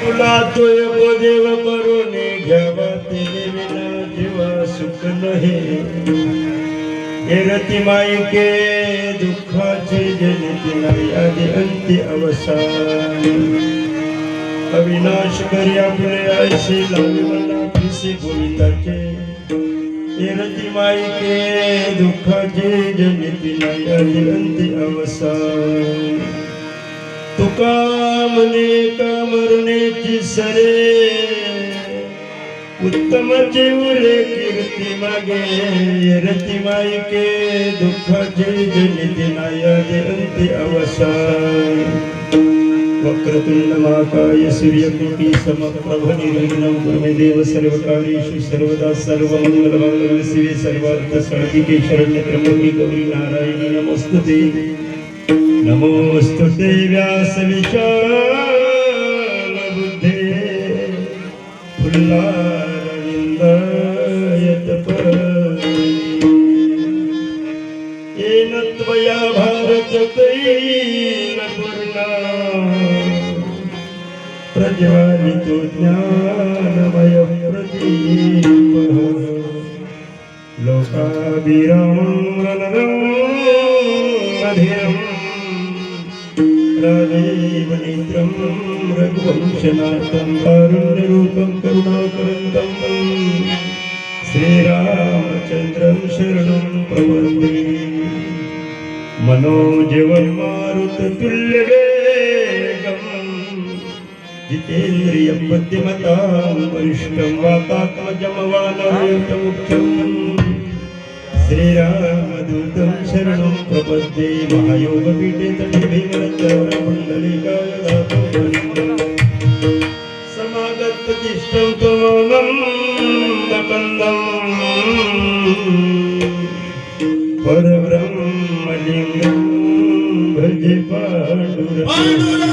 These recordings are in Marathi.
तुला तो देव करून घ्यावा तिने विना जीवा सुख नहे हे रती माईके दुःखाचे जनिती नाही आधी अंती अवसान अविनाश करी आपले आयसे लावी मला पिसे गोविंदाचे हे रती माईके दुःखाचे जनिती नाही आधी अंती अवसान तुका मने का मरण्याची सरे उत्तम जीवले कीर्ती मागे रती माईके दुःखाचे जनिती नाही अंती अवसान वक्रतुंड महाकाय सूर्यकोटि समप्रभ निर्विघ्नं कुरु मे देव सर्वकार्येषु सर्वदा सर्वमंगलमंगल शिवे सर्वार्थ साधिके शरण्ये त्र्यंबके गौरी नारायणी नमोस्तुते नमोस्तुते व्यास विशाल बुद्धे फुल्लारविंद येन त्वया भारत तैलपूर्णा प्रज्वालितो ज्ञानमय प्रदीपः लोकाभिरामं रणरं राधेवनेत्रं रघुवंशनाथं कारुण्यरूपं करुणाकरं श्रीरामचन्द्रं शरणं प्रपद्ये मनोजवं मारुततुल्यवेगं जितेन्द्रियं बुद्धिमतां वरिष्ठं वातात्मजं वानरयुतमुख्यं श्रीरामदूतं शरणं प्रपद्ये महायोगपीठे तटे भीमरचरणकुण्डलिकाय समागततिष्ठं त्वमं परब्रह्मलिङ्गं भजे पाण्डुरङ्गं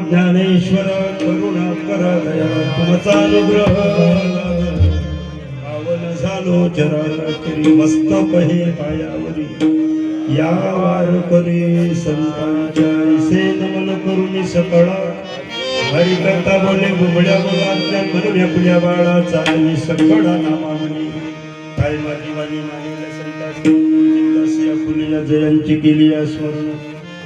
ज्ञानेश्वर करुणाकर दया तुमचा अनुग्रह पावन झालो चराचरी मस्तक हे पायावरी या वार करी संतांच्या ऐसे नमन करुणी सकळा हरिकथा बोले बुबड्या बोलातल्या म्हणून आपल्या बाळा चालली सकळा नामावली काय माझी वाणी मानिल्या संतांची फुलेल्या जयांची केली स्मरण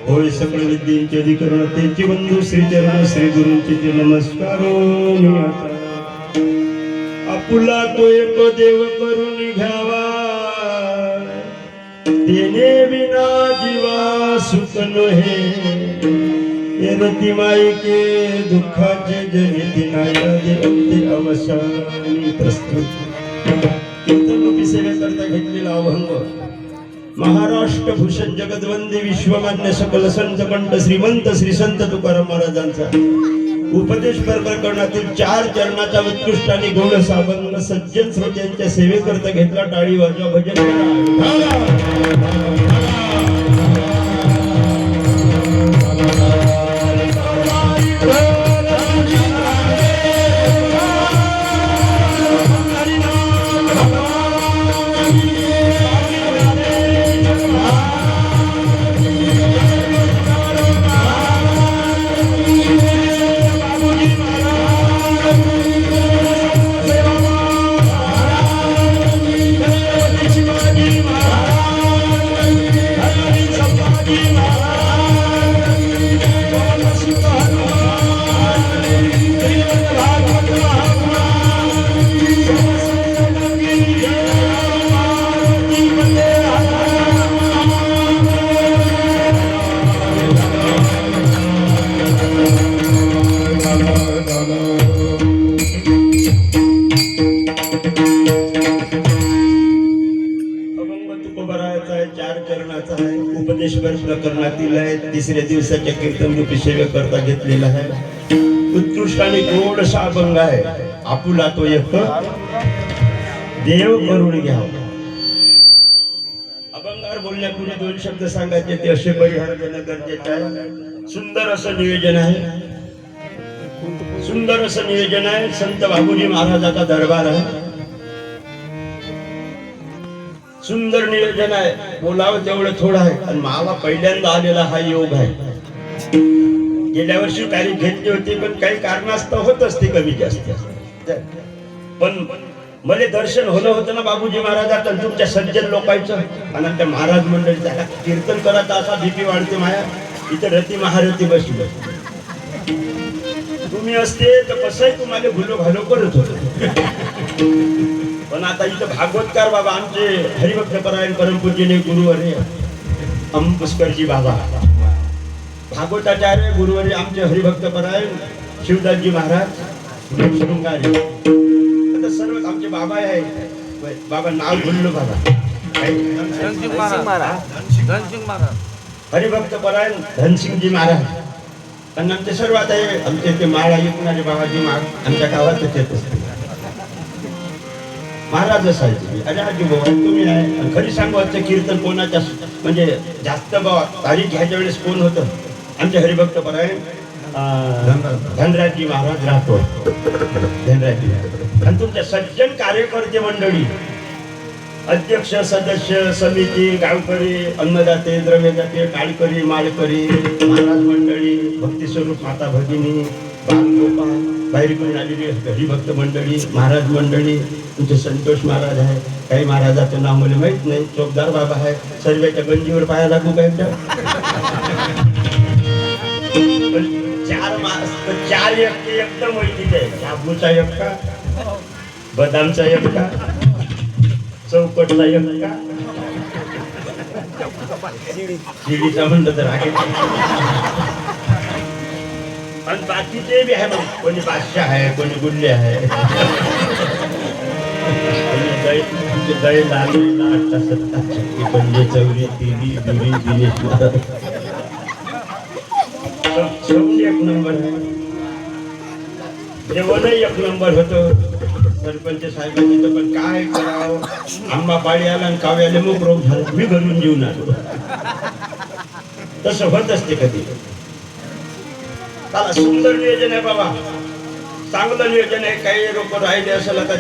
होय सकळ विद्येचे अधिकरण तेची बंधू श्री चरण श्री गुरूंचे नमस्कार आपुला तो एक देव करून घ्यावा तेने विना जीवा सुख नहे रती माईके दुःखाचे जनिती नाही अंती अवसानी प्रस्तुत कीर्तनरूपी सेवेकरता घेतलेला अभंग महाराष्ट्र भूषण जगदवंदी विश्वमान्य सकल संत कंठ श्रीमंत श्री संत तुकाराम महाराजांचा उपदेश प्रकरणातील 4 चरणाचा उत्कृष्ट आणि गौण साबंध सज्जन श्रोत्यांच्या सेवेकरता घेतला टाळी वाजवा भजन करा तिसऱ्या दिवसाच्या कीर्तन रूपी सेवेकरता घेतलेला आहे. उत्कृष्ट आणि गोडसा अभंग आहे. आपुला तो एक देव करून घ्यावा. अभंगावर बोलण्यापूर्वी दोन शब्द सांगायचे ते असे परिहार देणं गरजेचं आहे. सुंदर असं नियोजन आहे. सुंदर असं नियोजन आहे. संत बाबूजी महाराजाचा दरबार आहे. सुंदर नियोजन आहे. बोलावं तेवढं थोडं आहे. आणि मला पहिल्यांदा आलेला हा योग आहे. गेल्या वर्षी तारीख घेतली होती पण काही कारणास्तव होत असते कमी जास्त. पण मला दर्शन होणं होतं ना बाबूजी महाराजाचं तुमच्या सज्जन लोकांचं. आणि त्या महाराज मंडळी त्याला कीर्तन करत असा भीती वाढते माया. इथे रती महारथी बसली. तुम्ही असते तर कसंही तुम्हाला भुलो घालो करत होत. पण आता इथं भागवतकार बाबा आमचे हरिभक्त परायण परमपूज्यने गुरुवर्य पुष्करजी बाबा भागवताचार्य गुरुवर्य आमचे हरिभक्त परायण शिवदासजी महाराज शृंगारी. आता सर्व आमचे बाबा आहे. बाबा नाव बोललो बाबा हरिभक्त परायण धनसिंगजी महाराज. आणि आमचे सर्व आता आमचे ते माळा ऐकणारे बाबाजी आमच्या गावातच येत असते. महाराज असायचे. अरे आजी भाऊ तुम्ही आहे. खरी सांगू आजचं कीर्तन कोणाच्या म्हणजे जास्त तारीख घ्यायच्या वेळेस कोण होतं. आमचे हरिभक्त परायण धनराजजी महाराज राठोड. धनराजजी आणि तुमच्या सज्जन कार्यकर्ते मंडळी अध्यक्ष सदस्य समिती गावकरी अन्नदाते द्रव्यदाते टाळकरी माळकरी महाराज मंडळी भक्तिस्वरूप माता भगिनी बालगोपाल बाहेरून आलेली हरिभक्त मंडळी महाराज मंडळी. तुमचे संतोष महाराज आहे. काही महाराजाचं नाव मला माहित नाही. चोपदार बाबा आहे. सर्वांच्या गंजीवर पाया लागू काय चार एकटे एकदम माहिती आहे. शाबूचा एकटा बदामचा एकटा चौकटचा एकटा शिडीचा म्हणलं तर आहे. आणि बाकीचे बी आहे. कोणी बादशाह आहे कोणी गुल्ले आहे. दही लाल 8 पंजे चौरी तिरी दुरी दिनेश एक नंबर आहे. जेवणही एक नंबर होतं. सरपंच साहेबांनी तर पण काय करावं. आंबा पाळी आला आणि काव्याला मग रोग झाला. मी घरून जेवून आलो. तसं होत असते कधी. त्याला सुंदर नियोजन आहे बाबा. चांगलं नियोजन आहे. काही लोक राहिले असेल आता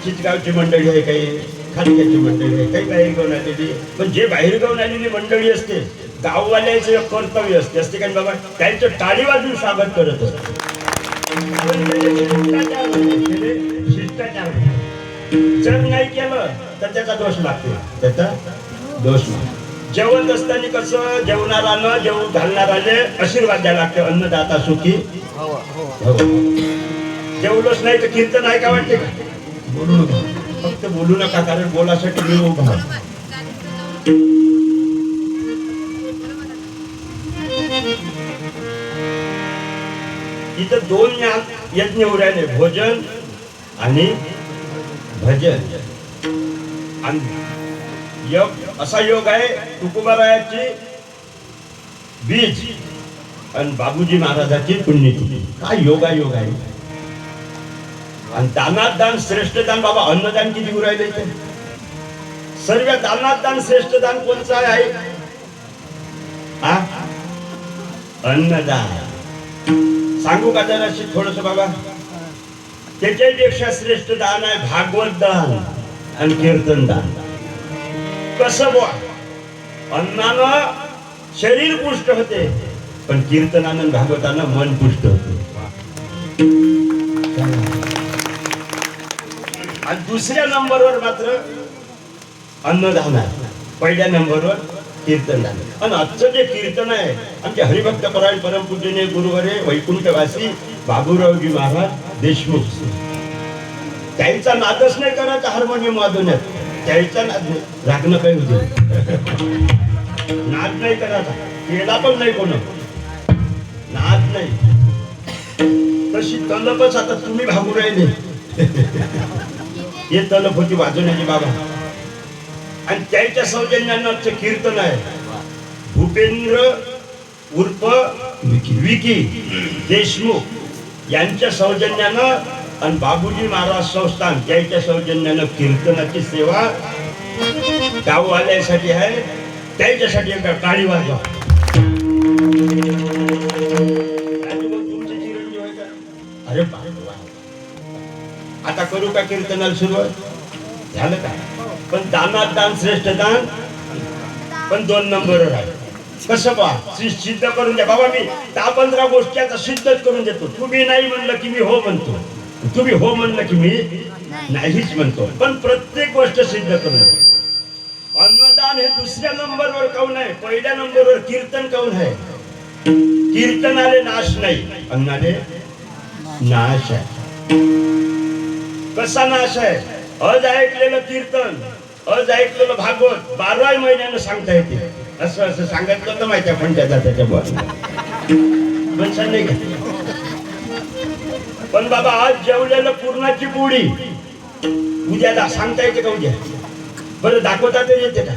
चिचगावची मंडळी आहे. काही खालक्याची मंडळी आहे. काही बाहेर गावून आलेली. पण जे बाहेर गावून आलेली मंडळी असते गाववाल्याचं एक कर्तव्य असते काय बाबा त्यांचं टाळी वाजून स्वागत करत असते. शिष्टाचार जर नाही केलं तर त्याचा दोष लागतो. त्याचा दोष नाही. जेवत असताना कसं जेवणारानं जेवू घालणाराले आशीर्वाद द्यायला लागते. अन्नदाता सुखी जेवलोच नाही तर कीर्तन आहे का वाटते का. बोलू नका. फक्त बोलू नका कारण बोलासाठी मी उभा. इथं दोन यज्ञ उरायले भोजन आणि भजन. आणि योग असा योग आहे तुकोबारायाची बीज आणि बाबूजी महाराजाची पुण्यतिथी. काय योगा योग आहे. आणि दानात दान श्रेष्ठ दान बाबा. अन्नदान किती उरायले इथे. सर्व दानात दान श्रेष्ठ दान कोणचं आहे. अन्नदान. सांगू का जरा थोडस बाबा. त्याच्यापेक्षा श्रेष्ठ दान आहे भागवत दान आणि कीर्तन दान. कसं बुवा. अन्नानं शरीर पुष्ट होते पण कीर्तनानं भागवतानं मन पुष्ट होते. आणि दुसऱ्या नंबरवर मात्र अन्नदान आहे. पहिल्या नंबरवर कीर्तन दान. आणि आजचं जे कीर्तन आहे आमचे हरिभक्त परायण परमपूज्यने गुरुवरे वैकुंठवासी बाबूरावजी महाराज देशमुख. त्यांचा नादच नाही करायचा हार्मोनियम वाजवण्यात. त्याचा नाद राखणं काही होते. नाद नाही करायचा. केला पण नाही कोण नाद नाही. तशी तलपच आता तुम्ही भागू राहिले. हे तलप होती वाजवण्याची बाबा. आणि त्याच्या सौजन्यानं कीर्तन आहे. भूपेंद्र उर्फ विकी देशमुख यांच्या सौजन्यानं आणि बाबूजी महाराज संस्थान यांच्या सौजन्यानं कीर्तनाची सेवा गाववाल्यासाठी आहे. त्यांच्यासाठी एक टाळी वाजवा. अरे आता करू का कीर्तनाला सुरुवात झालं का? पण दानात दान श्रेष्ठ दान, पण 2 नंबरवर आहे. कसं बा सिद्ध करून द्या बाबा. मी 10-15 गोष्टी आता सिद्धच करून देतो. तुम्ही नाही म्हणलं की मी हो म्हणतो, तुम्ही हो म्हणलं की मी नाहीच म्हणतो. पण प्रत्येक गोष्ट सिद्ध करून द्या. अन्नदान हे 2ऱ्या नंबरवर काऊन आहे? 1ल्या नंबरवर कीर्तन काऊन आहे? कीर्तनाले नाश नाही, अन्नाले नाश आहे. कसा नाश आहे? अज ऐकलेलं कीर्तन, अज ऐकलेलं भागवत 12 महिन्यानं सांगता येते. असं असं सांगितलं तर माहिती आहे. पण त्याच्या नाही का? पण बाबा आज जेवलेलं पूर्णाची पोळी उद्याला सांगता येते का? उद्या बरं दाखवता तरी येते का?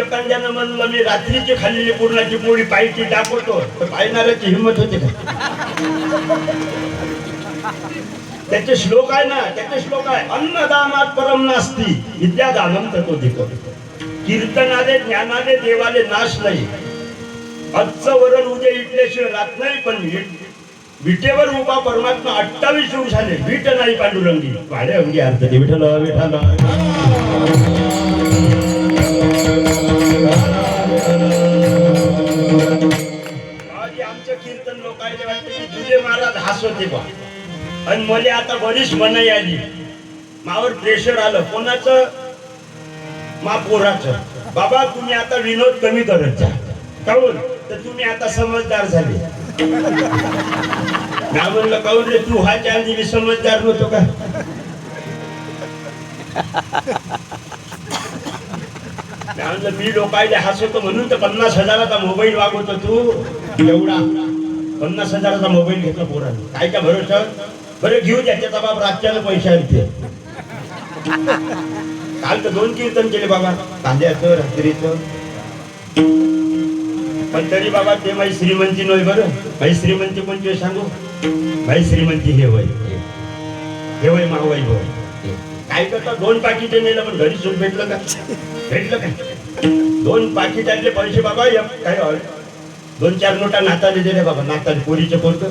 एखाद्यानं म्हणलं मी रात्रीची खाल्लेली पूर्णाची पोळी पायची दाखवतो, तर पायणाऱ्याची हिंमत होते का? त्याचे श्लोक आहे ना, त्याचे श्लोक आहे अन्नदानात परम नास्ती विद्यादानं ततोधिकम्. कीर्तनाले ज्ञानाले देवाले नाश नाही. आजचं वरण उद्या इटल्याशिवाय राहत नाही. पण विटेवर उभा परमात्मा 28 वर्ष झाले. विट नाही पांडुरंगी वाड्या अंगी अर्थ दे विठ्ठल विठ्ठल. आमचं कीर्तन लोकांना वाटतं की तुझे महाराज हसवते बा. आणि मला आता बरीच मनाई आली. मावर प्रेशर आलं. कोणाचं? मा पोराचं. बाबा तुम्ही आता विनोद कमी करत जा. काऊन? तर तुम्ही आता समजदार झाले. ना म्हणलं काऊन रे तू हा चांदी समजदार नव्हतो का? मी लोकांना हसवतो म्हणून तर 50,000चा मोबाईल वागवतो. तू एवढा 50,000चा मोबाईल घेतला पोराने. काय का भरोसा? बरं घेऊ द्या. त्याचा बाप राज्याला पैसे आणते. काल तर 2 कीर्तन केले बाबा, कांद्याचं रात्रीचं. पण तरी बाबा ते माझी श्रीमंती नव्हे. बरं माझी श्रीमंती कोणती सांगू? माझी श्रीमंती हे वय मावई भाऊ. काय करता? 2 पाकिटे नेलं पण घरी सुख भेटलं का? भेटलं का? 2 पाकिटातले पैसे बाबा काय 2-4 नोटा नाताले दिले बाबा. नाताले पोरीचे पोरग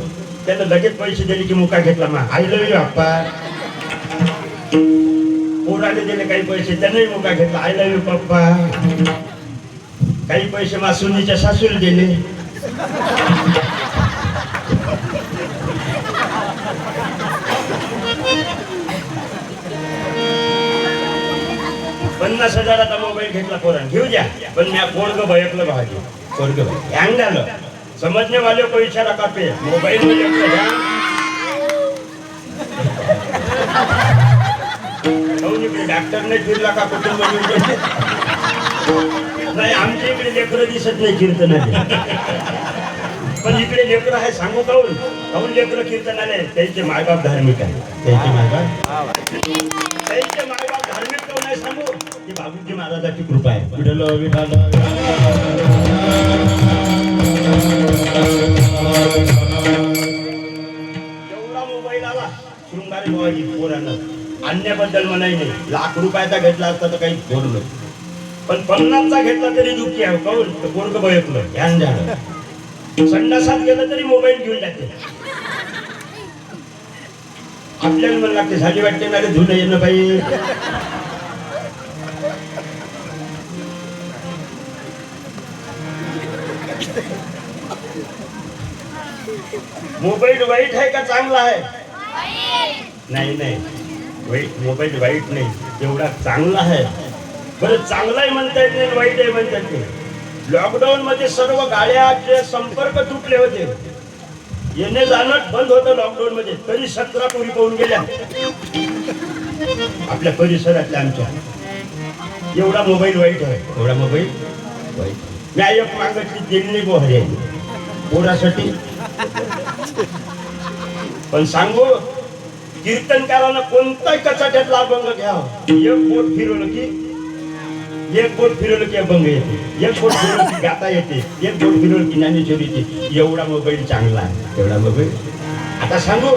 त्याला लगेच पैसे दिले की मुका घेतला. मा आय लव्ह यू अप्पा. पोराने दिले काही पैसे, त्याने मुका घेतला. आय लव्ह यू पप्पा. काही पैसे मासुनीच्या सासूला दिले. 50,000चा मोबाईल घेतला पोराने. घेऊ द्या. पण मी पोरग भयकलं भाजी. पोरग हँग झालं. समजने वाले को इशारा कापे मोबाईल डॉक्टर ने फिरला का कुटुंब नाही. आमच्या इकडे लेकरं दिसत नाही कीर्तनाचे. पण इकडे लेकरं आहे. सांगू काऊन? काऊन लेकरं कीर्तनाले? त्यांचे मायबाप धार्मिक आहे. त्यांचे मायबाप धार्मिक काऊन आहे सांगू? की बाबूजी महाराजाची कृपा आहे. विठ्ठल विठ्ठल. एवढा मोबाईल आला शृंगारी भावाजी पोरानं. आणण्याबद्दल म्हणाय नाही. ₹1,00,000चा घेतला असता तर काही बोललो. पण 50चा घेतला तरी दुःखी आहे. काऊन? पोरग बयकलं ध्यान झालं. संडासात गेलं तरी मोबाईल घेऊन जाते. आपल्याला मला लागते झाली वाटते ना रे धुणं येणं पाहिजे. मोबाईल वाईट आहे का चांगला आहे? नाही नाही, मोबाईल वाईट नाही, तेवढा चांगला आहे. बरं चांगलाही म्हणता येत नाही, वाईट आहे म्हणता येत नाही. लॉकडाऊन मध्ये सर्व गाड्याचे संपर्क तुटले होते. येणे जाणं बंद होतं लॉकडाऊन मध्ये. तरी 17 पोरी पळून गेल्या आपल्या परिसरातल्या आमच्या. एवढा मोबाईल वाईट आहे, एवढा मोबाईल वाईट. मी एक मागची दिल्ली बोहरी आहे पोरासाठी. पण सांगू कीर्तनकारांना कोणताही कचाट्यातला अभंग घ्यावं, एक बोट फिरवलं की एक बोट फिरवलं की अभंग येते, एक बोट फिरवलं की गाता येते, एक बोट फिरवलं की ज्ञानेश्वरीची. एवढा मोबाईल चांगला आहे, एवढा मोबाईल. आता सांगू,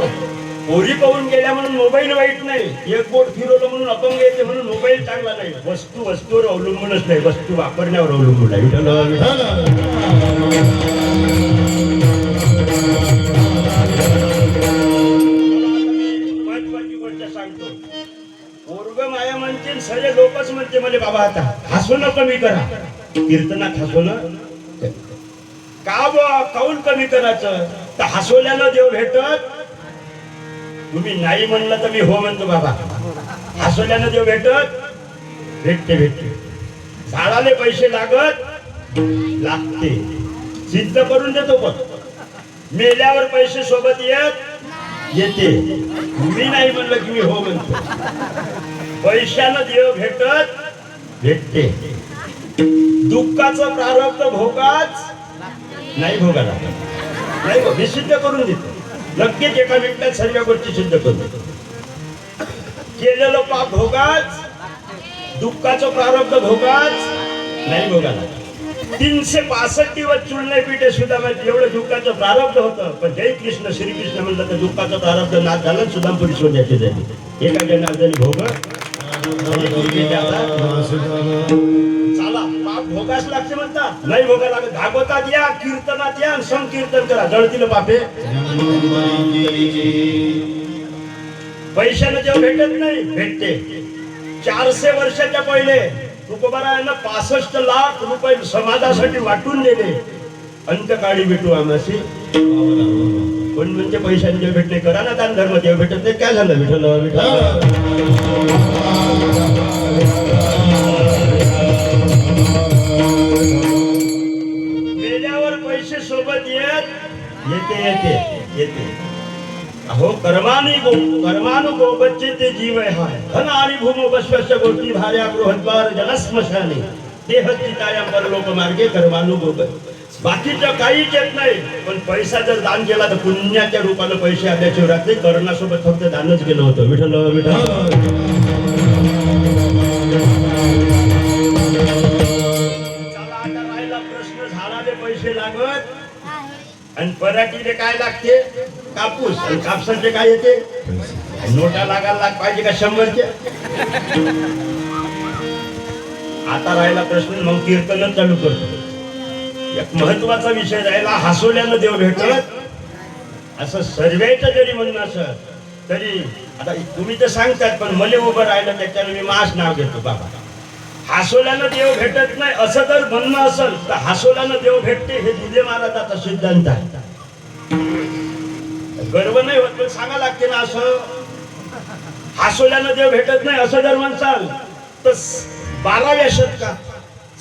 पोरी पाहून गेल्या म्हणून मोबाईल वाईट नाही, एक बोट फिरवलं म्हणून अपंग येते म्हणून मोबाईल चांगला नाही. वस्तू वस्तूवर अवलंबूनच नाही, वस्तू वापरण्यावर अवलंबून आहे. महत्वाची गोष्ट सांगतो. पोरग माया म्हणते, सगळे लोकच म्हणते मला बाबा आता हसवणं कमी करा, कीर्तनात हसवणं का बा काऊन कमी करायचं, तर हसवल्यानं देव भेटत. तुम्ही नाही म्हणलं तर मी हो म्हणतो बाबा. हसवल्यानं देव भेटत, भेटते भेटते. झाडाले पैसे लागते, सिद्ध करून देतो. पण मेल्यावर पैसे सोबत येते. मी नाही म्हणलं की मी हो म्हणतो. पैशानं देव भेटते. दुःखाचं प्रारब्ध भोगाच नाही, भोगायला नाही. मी सिद्ध करून देतो, लगेच एका मिनिटात सर्व गोष्टी सिद्ध करतो. केलेलं पाप भोगाच, दुःखाचं प्रारब्ध भोगाच नाही, भोगायला. 365 दिवस चुलणे पिठे सुद्धा एवढं दुःखाचं प्रारब्ध होतं. पण जय कृष्ण श्रीकृष्ण म्हणलं तर दुःखाचं प्रारब्ध नाश झालं, सुदामपुरी सोन्याचे झाले. एका जनार्दनी भोग चला, पाप भोगाच लागते म्हणतात, नाही भोगा लागत. भागवतात या, कीर्तनात या, संकीर्तन करा, जळतील पापे. पैशानं जेव्हा भेटत नाही, भेटते. 400 वर्षाच्या पहिले तुकोबारायांना 65 लाख रुपये समाजासाठी वाटून दिले. अंतकाळी भेटू आम्हाशी. पण म्हणजे पैशाने जेव्हा भेटले, करा ना दान धर्म. जेव्हा भेटत नाही, काय झालं विठ्ठल. मेल्यावर पैसे सोबत येते. अहो कर्मानु बच्चे जीव हाय. धन आणि भूमो बश्वस्य गोष्टी भार्या गृहद्वार जलस्मशाने देह चिताया परलोक मार्गे कर्मानु बाकीचं काहीच येत नाही. पण पैसा जर दान केला तर पुण्याच्या रूपानं पैसे आल्याशिवाय राहते. कर्णासोबत फक्त दानच केलं होतं. विठ्ठल. चला, आता राहिला प्रश्न, झाडाले पैसे लागत आणि पराठीले काय लागते, कापूस. आणि कापसाचे काय येते, नोटा लागायला पाहिजे का 100च्या. आता राहिला प्रश्न, मग कीर्तन चालू करतो. एक महत्वाचा विषय राहिला, हसवल्यानं देव भेटत. असं सर्वेचं जरी म्हणणं असं तरी, आता तुम्ही तर सांगतात, पण मला उभं राहिलं त्याच्यानं मी मास नाव घेतो बाबा. हसवल्यानं देव भेटत नाही असं जर म्हणणं असेल तर हसवल्यानं देव भेटते हे दिले महाराजाचा सिद्धांत आहे. गर्व नाही होत, पण सांगा लागते ना. असं हसवल्यानं देव भेटत नाही असं जर म्हणसाल तर 12व्या शतकात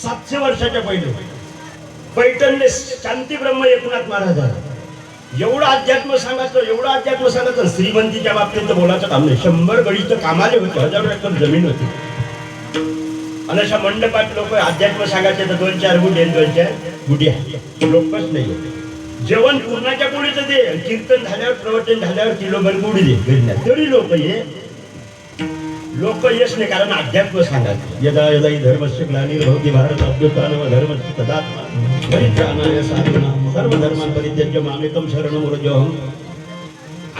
700 वर्षाच्या पहिले पैठणले शांती ब्रह्म एकनाथ महाराज एवढं अध्यात्म सांगायचं. श्रीमंतीच्या बाबतीत तर बोलायचं काम नाही. 100 गडीचं कामाले होते, 1000 एकर जमीन होती. आणि अशा मंडपात लोक अध्यात्म सांगायचे तर 2-4 गुढे 2-4 गुढ्या, लोकच नाही. जेवण पूर्णाच्या पोळीचं दे, कीर्तन झाल्यावर प्रवचन झाल्यावर किलोभर गुढी दे गिरण्यात, तरी लोक येस नाही. कारण अध्यात्म सांगायचं. यदा यदा धर्मस्य ग्लानिर्भवति भारत अभ्युत्थानं धर्मस्य तदात्मानं परित्राणाय साधनां सर्वधर्मान् परित्यज्य मामेकं शरणं व्रजोऽहम्.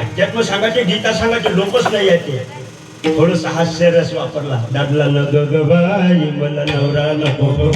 अध्यात्म सांगायचे, गीता सांगायचे, लोकच नाही येते. थोडंसं हास्यरस वापरला. दादला न ग बाई मला नवरा नको.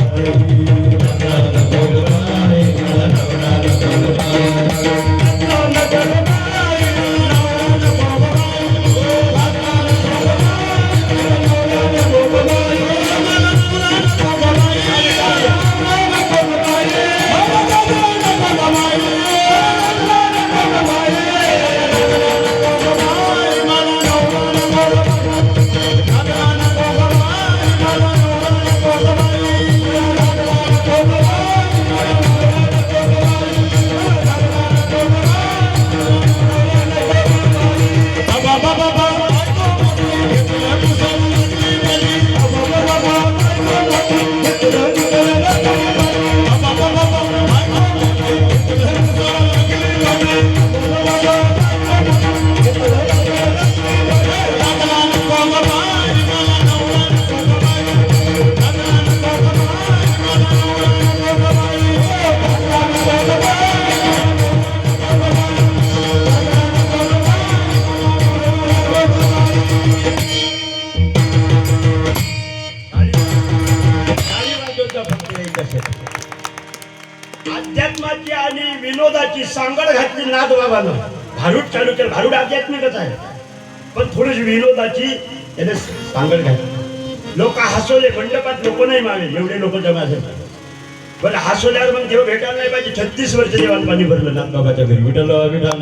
विनोदाची सांगड घातली नाद बाबानं. भारूड चालू केलं. भारूड आध्यात्मिकच आहे, पण थोडीशी विनोदाची त्याने सांगड घातली. लोक हसवले, मंडपात लोक नाही मावे, एवढे लोक जमा झाले. पण हसवल्यावर मग देव भेटायला नाही पाहिजे. 36 वर्ष देवाला पाणी भरलं नाथ बाबाच्या घरी. विठ्ठल विठ्ठल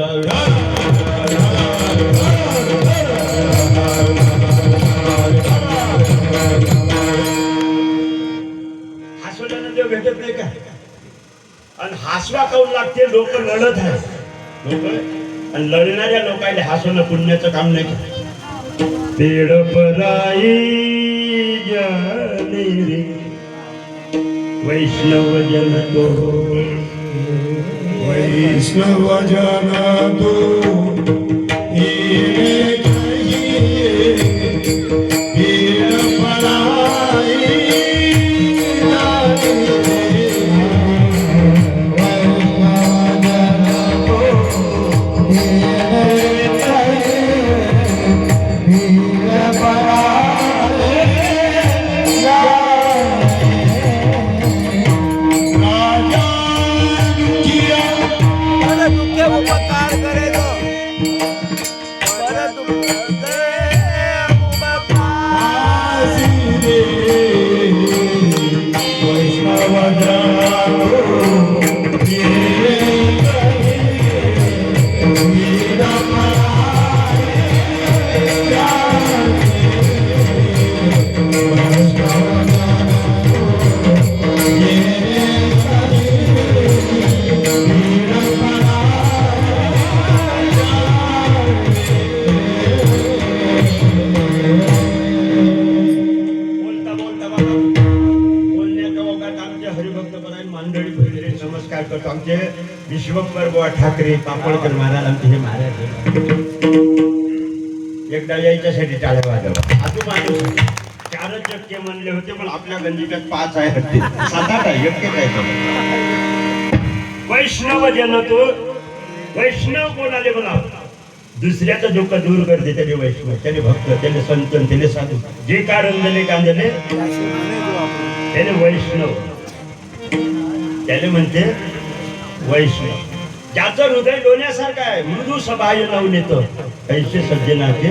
हसवल्यानं देव भेटत नाही का? आणि हसवा काऊन लागते? लोक लढत आहे लोक, आणि लढणाऱ्या लोकांना हसवणं पुण्याचं काम नाही का? पेड पराई जाने रे वैष्णव जन तो, वैष्णव जन तो विश्वंभर बुवा ठाकरे पापळकर महाराज आमचे हे महाराज एकदा यायच्यासाठी टाळ्या वाजवा. अजून माणूस 4 टक्के म्हणले होते, पण आपल्या गंजिकात 5 आहे, 7-8 आहे, एकच आहे. वैष्णव जन तो, वैष्णव कोणाले बोलाव? दुसऱ्याचं दुःख दूर करते त्याने वैष्णव, त्याने भक्त, त्याने संत, त्याने साधू. जे का रंजले कांदले त्याने वैष्णव, त्याने म्हणते वैष्णव. ज्याचं हृदय लोण्यासारखं आहे, मृदू सभाय लावून येतं ऐसे सज्जनाचे.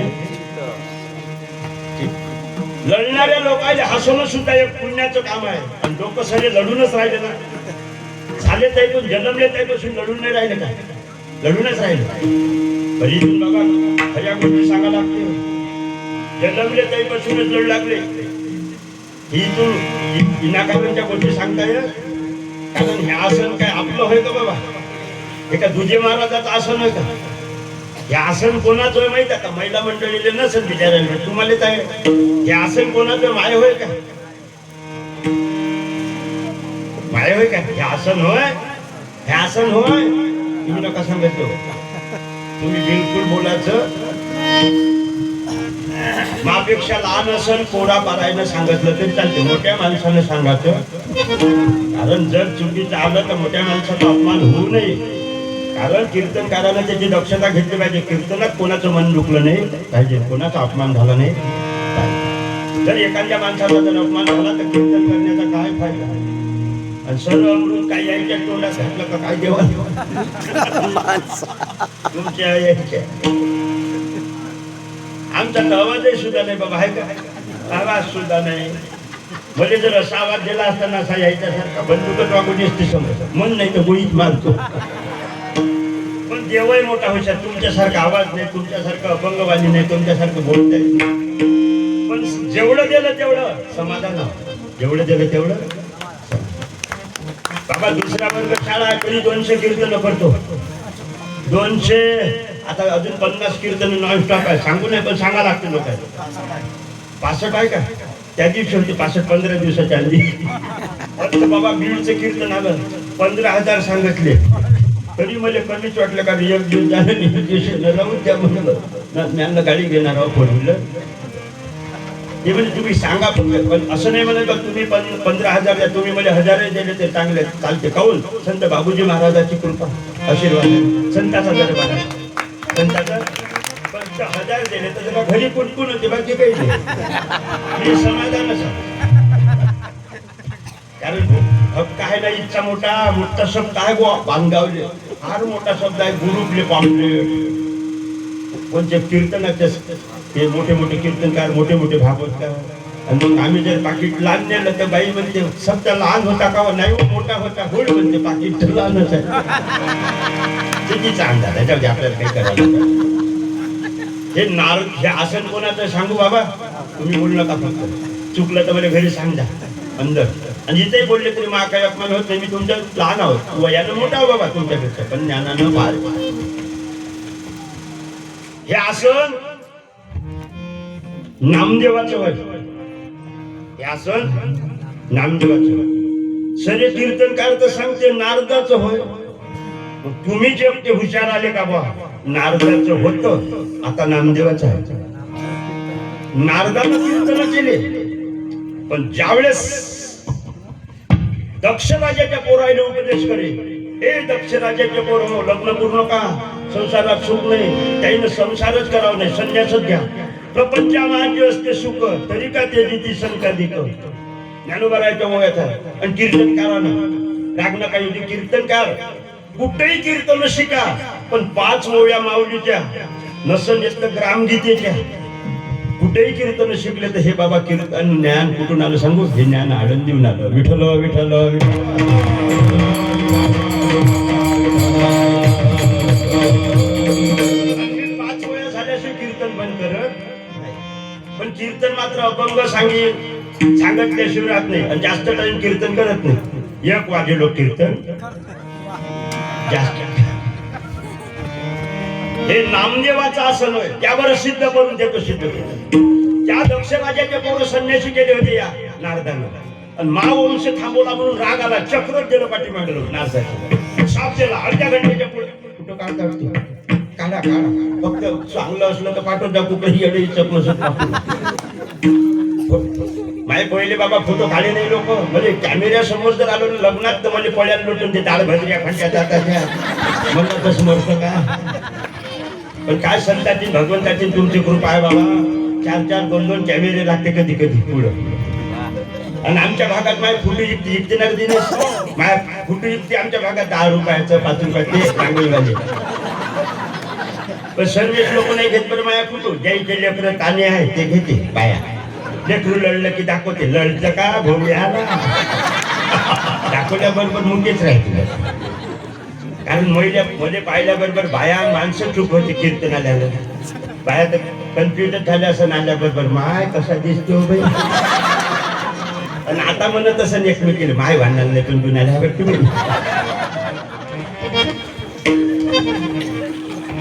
लढणाऱ्या लोकांना हसवणं सुद्धा एक पुण्याचं काम आहे. आणि लोक सगळे लढूनच राहिले ना. झाले त्यापासून जन्मले त्यापासून लढून नाही राहिले का? लढूनच राहिले. तरी इथून बघा खऱ्या गोष्टी सांगा लागते. जन्मले त्यापासूनच लढ लागले. इथून विनाकारणच्या गोष्टी सांगता येत. कारण हे आसन काय आपलं होय का बाबा? हे का दुजे महाराजाचं आसन होय का? हे आसन कोणाचं होय माहित आहे का? महिला मंडळीले नसेल विचारायला, तुम्हालाच आहे. हे आसन कोणाचं? माय होय का? माय होय का? हे आसन होय, हे आसन होय. तुम्ही नका सांगायचं, तुम्ही बिलकुल बोलायचं. मापेक्षा लहान असन कोरा पारायनं सांगितलं तरी चालते, मोठ्या माणसानं सांगायचं. कारण जर चुकीचं आलं तर मोठ्या माणसाचा अपमान होऊ नये. कारण कीर्तनकारानं त्याची दक्षता घेतली पाहिजे. कीर्तनात कोणाचं मन दुखलं नाही पाहिजे, कोणाचा अपमान झाला नाही. जर एखाद्या माणसाचा जर अपमान झाला तर कीर्तन करण्याचा काय फायदा? आणि सर्व अमृत काही यायच्या तोंडात घातलं का काय देवा तुमच्या यायच्या. आमचा आवाजही सुद्धा नाही बाबा, आहे का? आवाज सुद्धा नाही. म्हणजे जर असा आवाज दिला असताना असा यायच्यासारखा बंदूकच वागून असते समोर, मन नाही तर गोळीत मारतो. पण देवही मोठा हुशार. तुमच्यासारखा आवाज नाही, तुमच्यासारखं अपंगवाणी नाही, तुमच्यासारखं बोलता येत नाही. पण जेवढं दिलं तेवढं समाधान, जेवढं दिलं तेवढं. बाबा दुसरा वर्ग शाळा कधी 200 कीर्तन करतो. 200 आता अजून 50 कीर्तन नॉन स्टॉप आहे. सांगू नये पण सांगा लागते लोकांना. 65 आहे का? त्या दिवशी होती 65, 15 दिवसाच्या आधी. बाबा बीडचं कीर्तन आलं, 15,000 सांगितले. तरी मला कमीच वाटलं, का एक दिवस झालं राहून त्या म्हणलं गाडी घेणार आहोत 4 व्हीलर. ते म्हणजे तुम्ही सांगा, पण असं नाही म्हणत का तुम्ही 15,000 द्या, तुम्ही मला 1000 दिले ते चांगले चालते. काऊन? संत बाबूजी महाराजाची कृपा, आशीर्वाद, संताचा दरबार आहे. संताचा 1000 दिले तर त्याला घरी कुणकुण होते, बाकी काही नाही. समाधान असं. कारण हक्क आहे ना इच्छा मोठा, मोठा शब्द आहे बुवा बांधगावले. फार मोठा शब्द आहे, गुरुपले पॉम्पलेट. कोणते कीर्तनाचे ते मोठे मोठे कीर्तनकार, मोठे मोठे भागवतकार. आणि मग आम्ही जर पाकिट लहान नेलं तर बाई म्हणते शब्द लहान होता का? नाही हो, मोठा होता. होईल म्हणते, पाकिट तर लहानच आहे. चुकीचा अंदाज आहे, त्याच्यामध्ये आपल्याला काही करायला. हे नारद हे आसन कोणाचं सांगू बाबा? तुम्ही बोलू नका, फक्त चुकलं तर मला घरी सांगा अंदर. आणि जिथेही बोलले तरी मा काही अपमान होत नाही. मी तुमच्या लहान आहोत, वयानं मोठा हो बाबा तुमच्यापेक्षा, पण ज्ञानानं फार. हे आसन नामदेवाचं होय. हे आसन नामदेवाचं होय. सरे कीर्तनकार तर सांगते नारदाचं होय. तुम्ही जे ते हुशार आले का बा? नारदाचं होतं, आता नामदेवाचं आहे. नारदानं कीर्तन केले, पण ज्यावेळेस दक्ष राजाच्या पोराने उपदेश करे, हे दक्ष राजाच्या पोर लग्न पूर्ण का, संसारात सुख नाही, त्याईनं संसारच करावं नाही, संन्यासच घ्या. प्रपंचामान्य असते सुख, तरी का ते रीती संकाधिक. ज्ञानोबरायच्या वयात आहे. आणि कीर्तनकारानं राग नका येऊ दे. कीर्तनकार कुठेही कीर्तन शिका, पण 5 ओव्या माऊलीच्या नसन येत ग्रामगीतेच्या. कुठेही कीर्तन शिकले तर हे बाबा कीर्तन ज्ञान कुठून आलं सांगू? हे ज्ञान आळंदीहून आलं. विठ्ठल विठ्ठल विठ्ठल. 5 ओव्या झाल्याशिवाय कीर्तन बंद करत नाही. पण कीर्तन मात्र अभंग सांगितल्याशिवाय राहत नाही. आणि जास्त टाइम कीर्तन करत नाही. 1 वाजेलो कीर्तन जास्त. हे नामदेवाचं आसन होय. त्यावर सिद्ध करून देतो, सिद्ध करून. त्या दक्ष राजाचे पोरं संन्यासी केले होते या नारदानं. आणि महावंश थांबवला म्हणून राग आला, चक्रच गेलं पाठीमागलं नारदाचं. साप दिला. अर्ध्या घंट्याच्या पुढे कुठं काढता काढा काढा. फक्त चांगलं असलं तर पाठवत जा, कुठंही येडे चकलं. माय पहिले बाबा फोटो काढले नाही लोक. म्हणजे कॅमेऱ्या समोर जर आलो ना लग्नात तर म्हणजे पळ्याला लुटून ते दाळ भजऱ्या खंड्या जातात म्हणलं तसं मरतं का? पण काय संताची भगवंताची तुमची कृपा आहे बाबा. 4-4 2-2 कॅमेरे लागते कधी कधी पुढं. आणि आमच्या भागात माझ्या फुटू जिंकते ना दिनेश, माझ्या फुटू जिंकते आमच्या भागात 10 रुपयाचं 5 रुपयाचे रांगोळीवाले. पण सर्वच लोक नाही घेत. बरं माझ्या फुटू ज्याचे लेकरं काने आहे ते घेते बाया. लेकरू लढलं की दाखवते. लढलं का भोवया दाखवल्याबरोबर मुंगेच राहते. कारण मध्ये पाहिल्याबरोबर बाया माणसं चूक होते कीर्तनाला. बाया तर कन्फ्युजन झाल्या असं आल्याबरोबर माय कसा दिसतो बाई. आणि आता म्हणत असं एकमेकीला माय भांडणार नाही पण जुन्याला तुम्ही.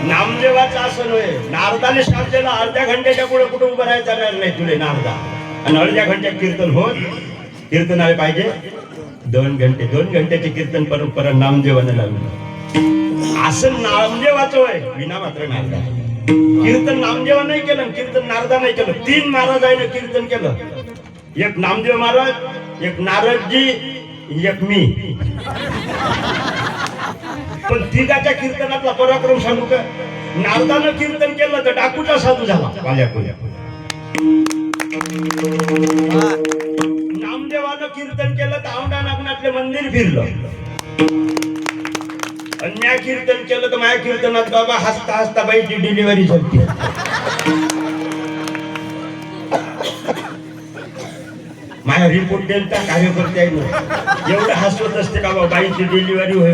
नामदेवाचं आसन होय. नारदाने सांगितलेलं अर्ध्या घंट्याच्या पुढे कुठे उभं राहायचं नाही तुले नारदा. आणि अर्ध्या घंट्यात कीर्तन होत. कीर्तन आले पाहिजे 2 घंटे. 2 घंट्याची कीर्तन परंपरा नामदेवाने लावली. आसन नामदेवाचं होय, विना मात्र नारदा. कीर्तन नामदेवा नाही केलं, कीर्तन नारदा नाही केलं. 3 महाराजांनी कीर्तन केलं. एक नामदेव महाराज, एक नारदजी, एक मी. पण तिघाच्या कीर्तनातला पराक्रम सांगू का? नारदानं कीर्तन केलं तर डाकूचा साधू झाला पाल्या. नामदेवानं कीर्तन केलं तर औंढा नागनाथले मंदिर फिरलं. अन्या कीर्तन केलं तर माझ्या कीर्तनात बाबा हसता हसता बाईची डिलिव्हरी झाली. माझ्या रिपोर्ट देता कार्यकर्ते आहे एवढं हसवत असते का बाबा बाईची डिलिव्हरी होय.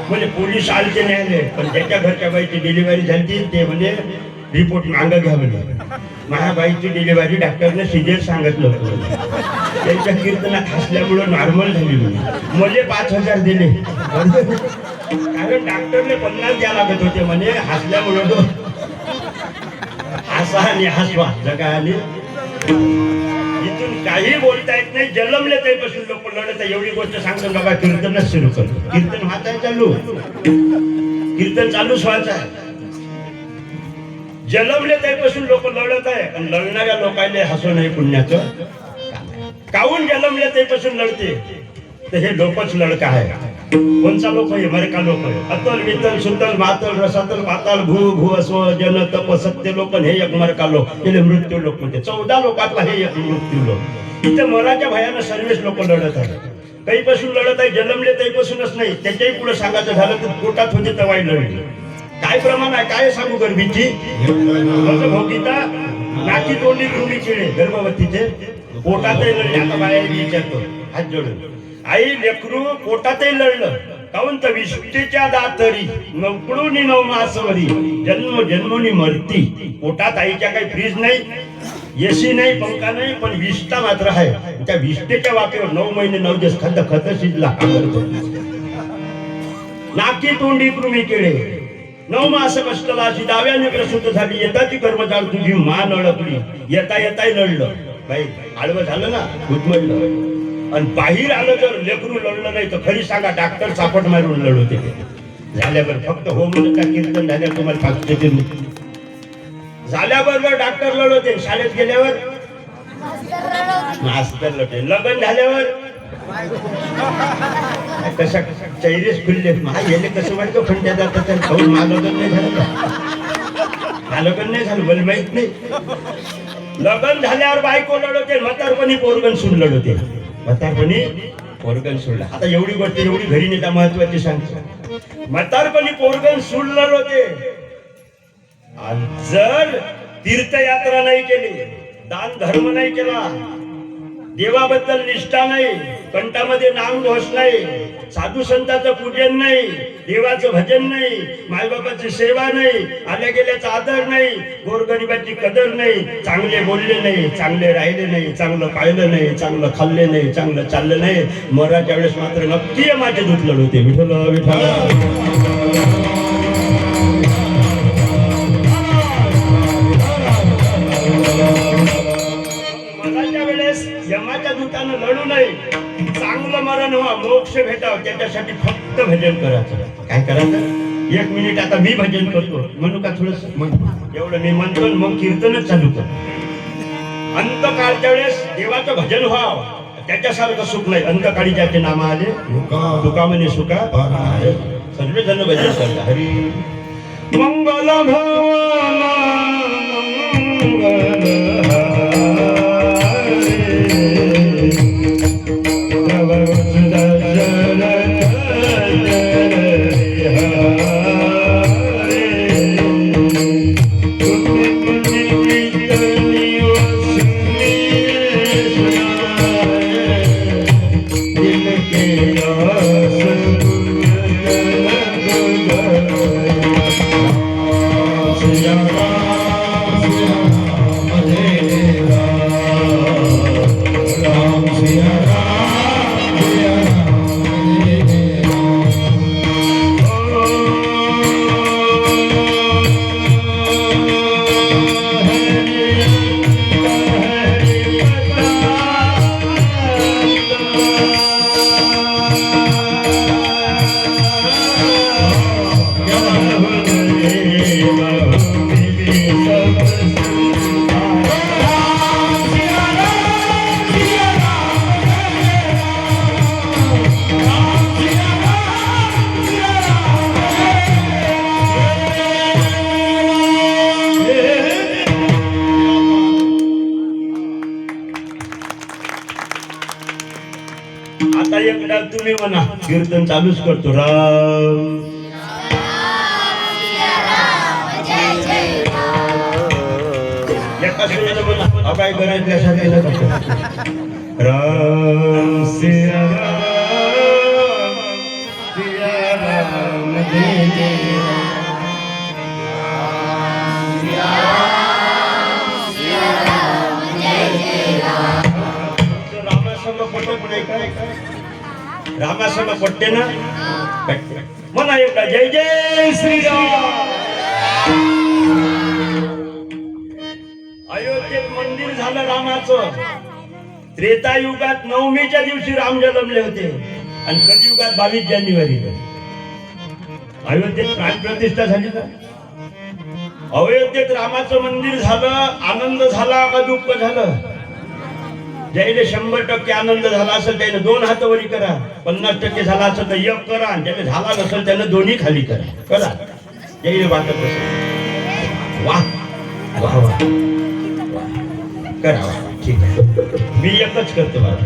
म्हणजे पोलीस आलते न्यायालय, पण ज्याच्या घरच्या बाईची डिलिव्हरी झाली ते म्हणजे रिपोर्ट मागं घ्या म्हणजे. माझ्या बाईची डिलिव्हरी डॉक्टरने सिरियस सांगितलं होतं. त्यांच्या कीर्तनात हसल्यामुळं नॉर्मल झाली. म्हणजे 5,000 दिले. कारण डॉक्टरने 50 द्या लागत होते म्हणे हसल्यामुळं. हसा आणि हसवा जगा आणि इथून काही बोलता येत नाही. जन्मले त्यापासून लोक लढत आहे. एवढी गोष्ट सांगतो बाबा कीर्तनच सुरू करतो. कीर्तन व्हायचं चालू, कीर्तन चालूच व्हायचं आहे. जन्मले त्यापासून लोक लढत आहे. आणि लढणाऱ्या लोकांना हसवणं हे पुण्याचं काहून जन्मले त्यापासून लढते तर हे लोकच लढका आहे. कोणचा लोक आहे? मरका लोक आहे. अतल वितल सुतल मातल रसातल पाताल भू भू स्व जन तप सत्य लोक हे एक मरका लोक. हे मृत्यू लोक म्हणते. 14 लोकातला हे एक मृत्यू लोक. इथे मराठ्या भयानं सर्वच लोक लढत आहेत. कैपासून लढत आहे, जन्मले तैपासूनच नाही, त्याच्याही पुढे सांगायचं झालं तर पोटात होते तवाई लढली. काय प्रमाण आहे, काय सांगू गर्भीची भोगिता नाकी तोंडी कृमी चिळे गर्भवतीचे पोटातही लढले. आता बाया विचारतो हात जोडून, आई लेकरू पोटातही लढलं काऊन तर विष्टेच्या दातरी नवकडून नव मासवरी जन्म जन्मोनी मरती. पोटात आईच्या काही फ्रीज नाही, एसी नाही, पंखा नाही, पण विष्ठा मात्र आहे. त्या विष्टेच्या वाटेवर 9 महिने 9 दिवस खत शिजला. नाकी तोंडी कृमी केळे 9 मास कष्टला अशी डाव्याने प्रसूत झाली. येताची कर्मचार तुझी मान अडकली. येता येताही लढलं. बाई आडवं झालं ना, उद्मडलं. आणि बाहेर आलं जर लेकरू लढलं नाही तर खरी सांगा डॉक्टर सापट मारून लढवते. झाल्यावर फक्त हो म्हणून कीर्तन झाल्यावर तुम्हाला 500 झाल्याबरोबर डॉक्टर लढवते. शाळेत गेल्यावर मास्तर लढते. लग्न झाल्यावर कशा चैरेस खुलले गेले कसं वाटतं खंड्या जातात. खाऊन लग्न नाही झालं का? लग्न नाही झालं मला माहित नाही. लग्न झाल्यावर बायको लढवते. म्हातारपणी पोरगण सून लढवते. म्हातारपणी पोरगण सोडला. आता एवढी गोष्ट एवढी घरी नेता महत्वाची सांगतो. म्हातारपणी पोरगण सून लढवते. आणि जर तीर्थयात्रा नाही केली, दान धर्म नाही केला, देवाबद्दल निष्ठा नाही, कंठामध्ये नामघोष नाही, साधू संतांचं पूजन नाही, देवाचं भजन नाही, मायबापाची सेवा नाही, आल्या गेल्याचा आदर नाही, गोरगरिबाची कदर नाही, चांगले बोलले नाही, चांगले राहिले नाही, चांगलं पाहिलं नाही, चांगलं खाल्ले नाही, चांगलं चाललं नाही, मराच्या वेळेस मात्र नक्की माझे दूत लढवते. विठ्ठल विठ्ठल यमाच्या दूतानं लढू नये, चांगलं मरण व्हा, मोक्ष भेटावं, त्याच्यासाठी फक्त भजन करायचं. काय करायचं? 1 मिनिट आता मी भजन करतो म्हणू का थोडस, एवढं मी म्हणतो मग कीर्तनच चालू कर. अंतकाळच्या वेळेस देवाचं भजन व्हावं, त्याच्यासारखं सुख नाही. अंतकाळी ज्याचे नाम आले तुका म्हणे सुका, सर्वजण भजन करतात. हरी मंगल भवना आता एकदा तुम्ही म्हणा, कीर्तन चालूच करतो. राम एका सुरेला म्हणा, काय करायच्यासाठी राम सिया राम सिया राम जय जय रामासंग पट्टे ना म्हणा एकदा जय जय श्रीराम. अयोध्येत मंदिर झालं रामाचं. त्रेतायुगात नवमीच्या दिवशी राम जन्मले होते आणि कलियुगात 22 जानेवारी अयोध्येत प्राण प्रतिष्ठा झाली का? अयोध्येत रामाचं मंदिर झालं, आनंद झाला का दुःख झालं? ज्याने 100% आनंद झाला असेल त्याने 2 हात वरी करा, 50% झाला असेल तर 1 करा, आणि ज्याने झाला नसेल त्याने 2 खाली करा. करा ज्याने वाटत असेल. वाह वाह वाह करा. ठीक आहे, मी एकच करतो बाबा,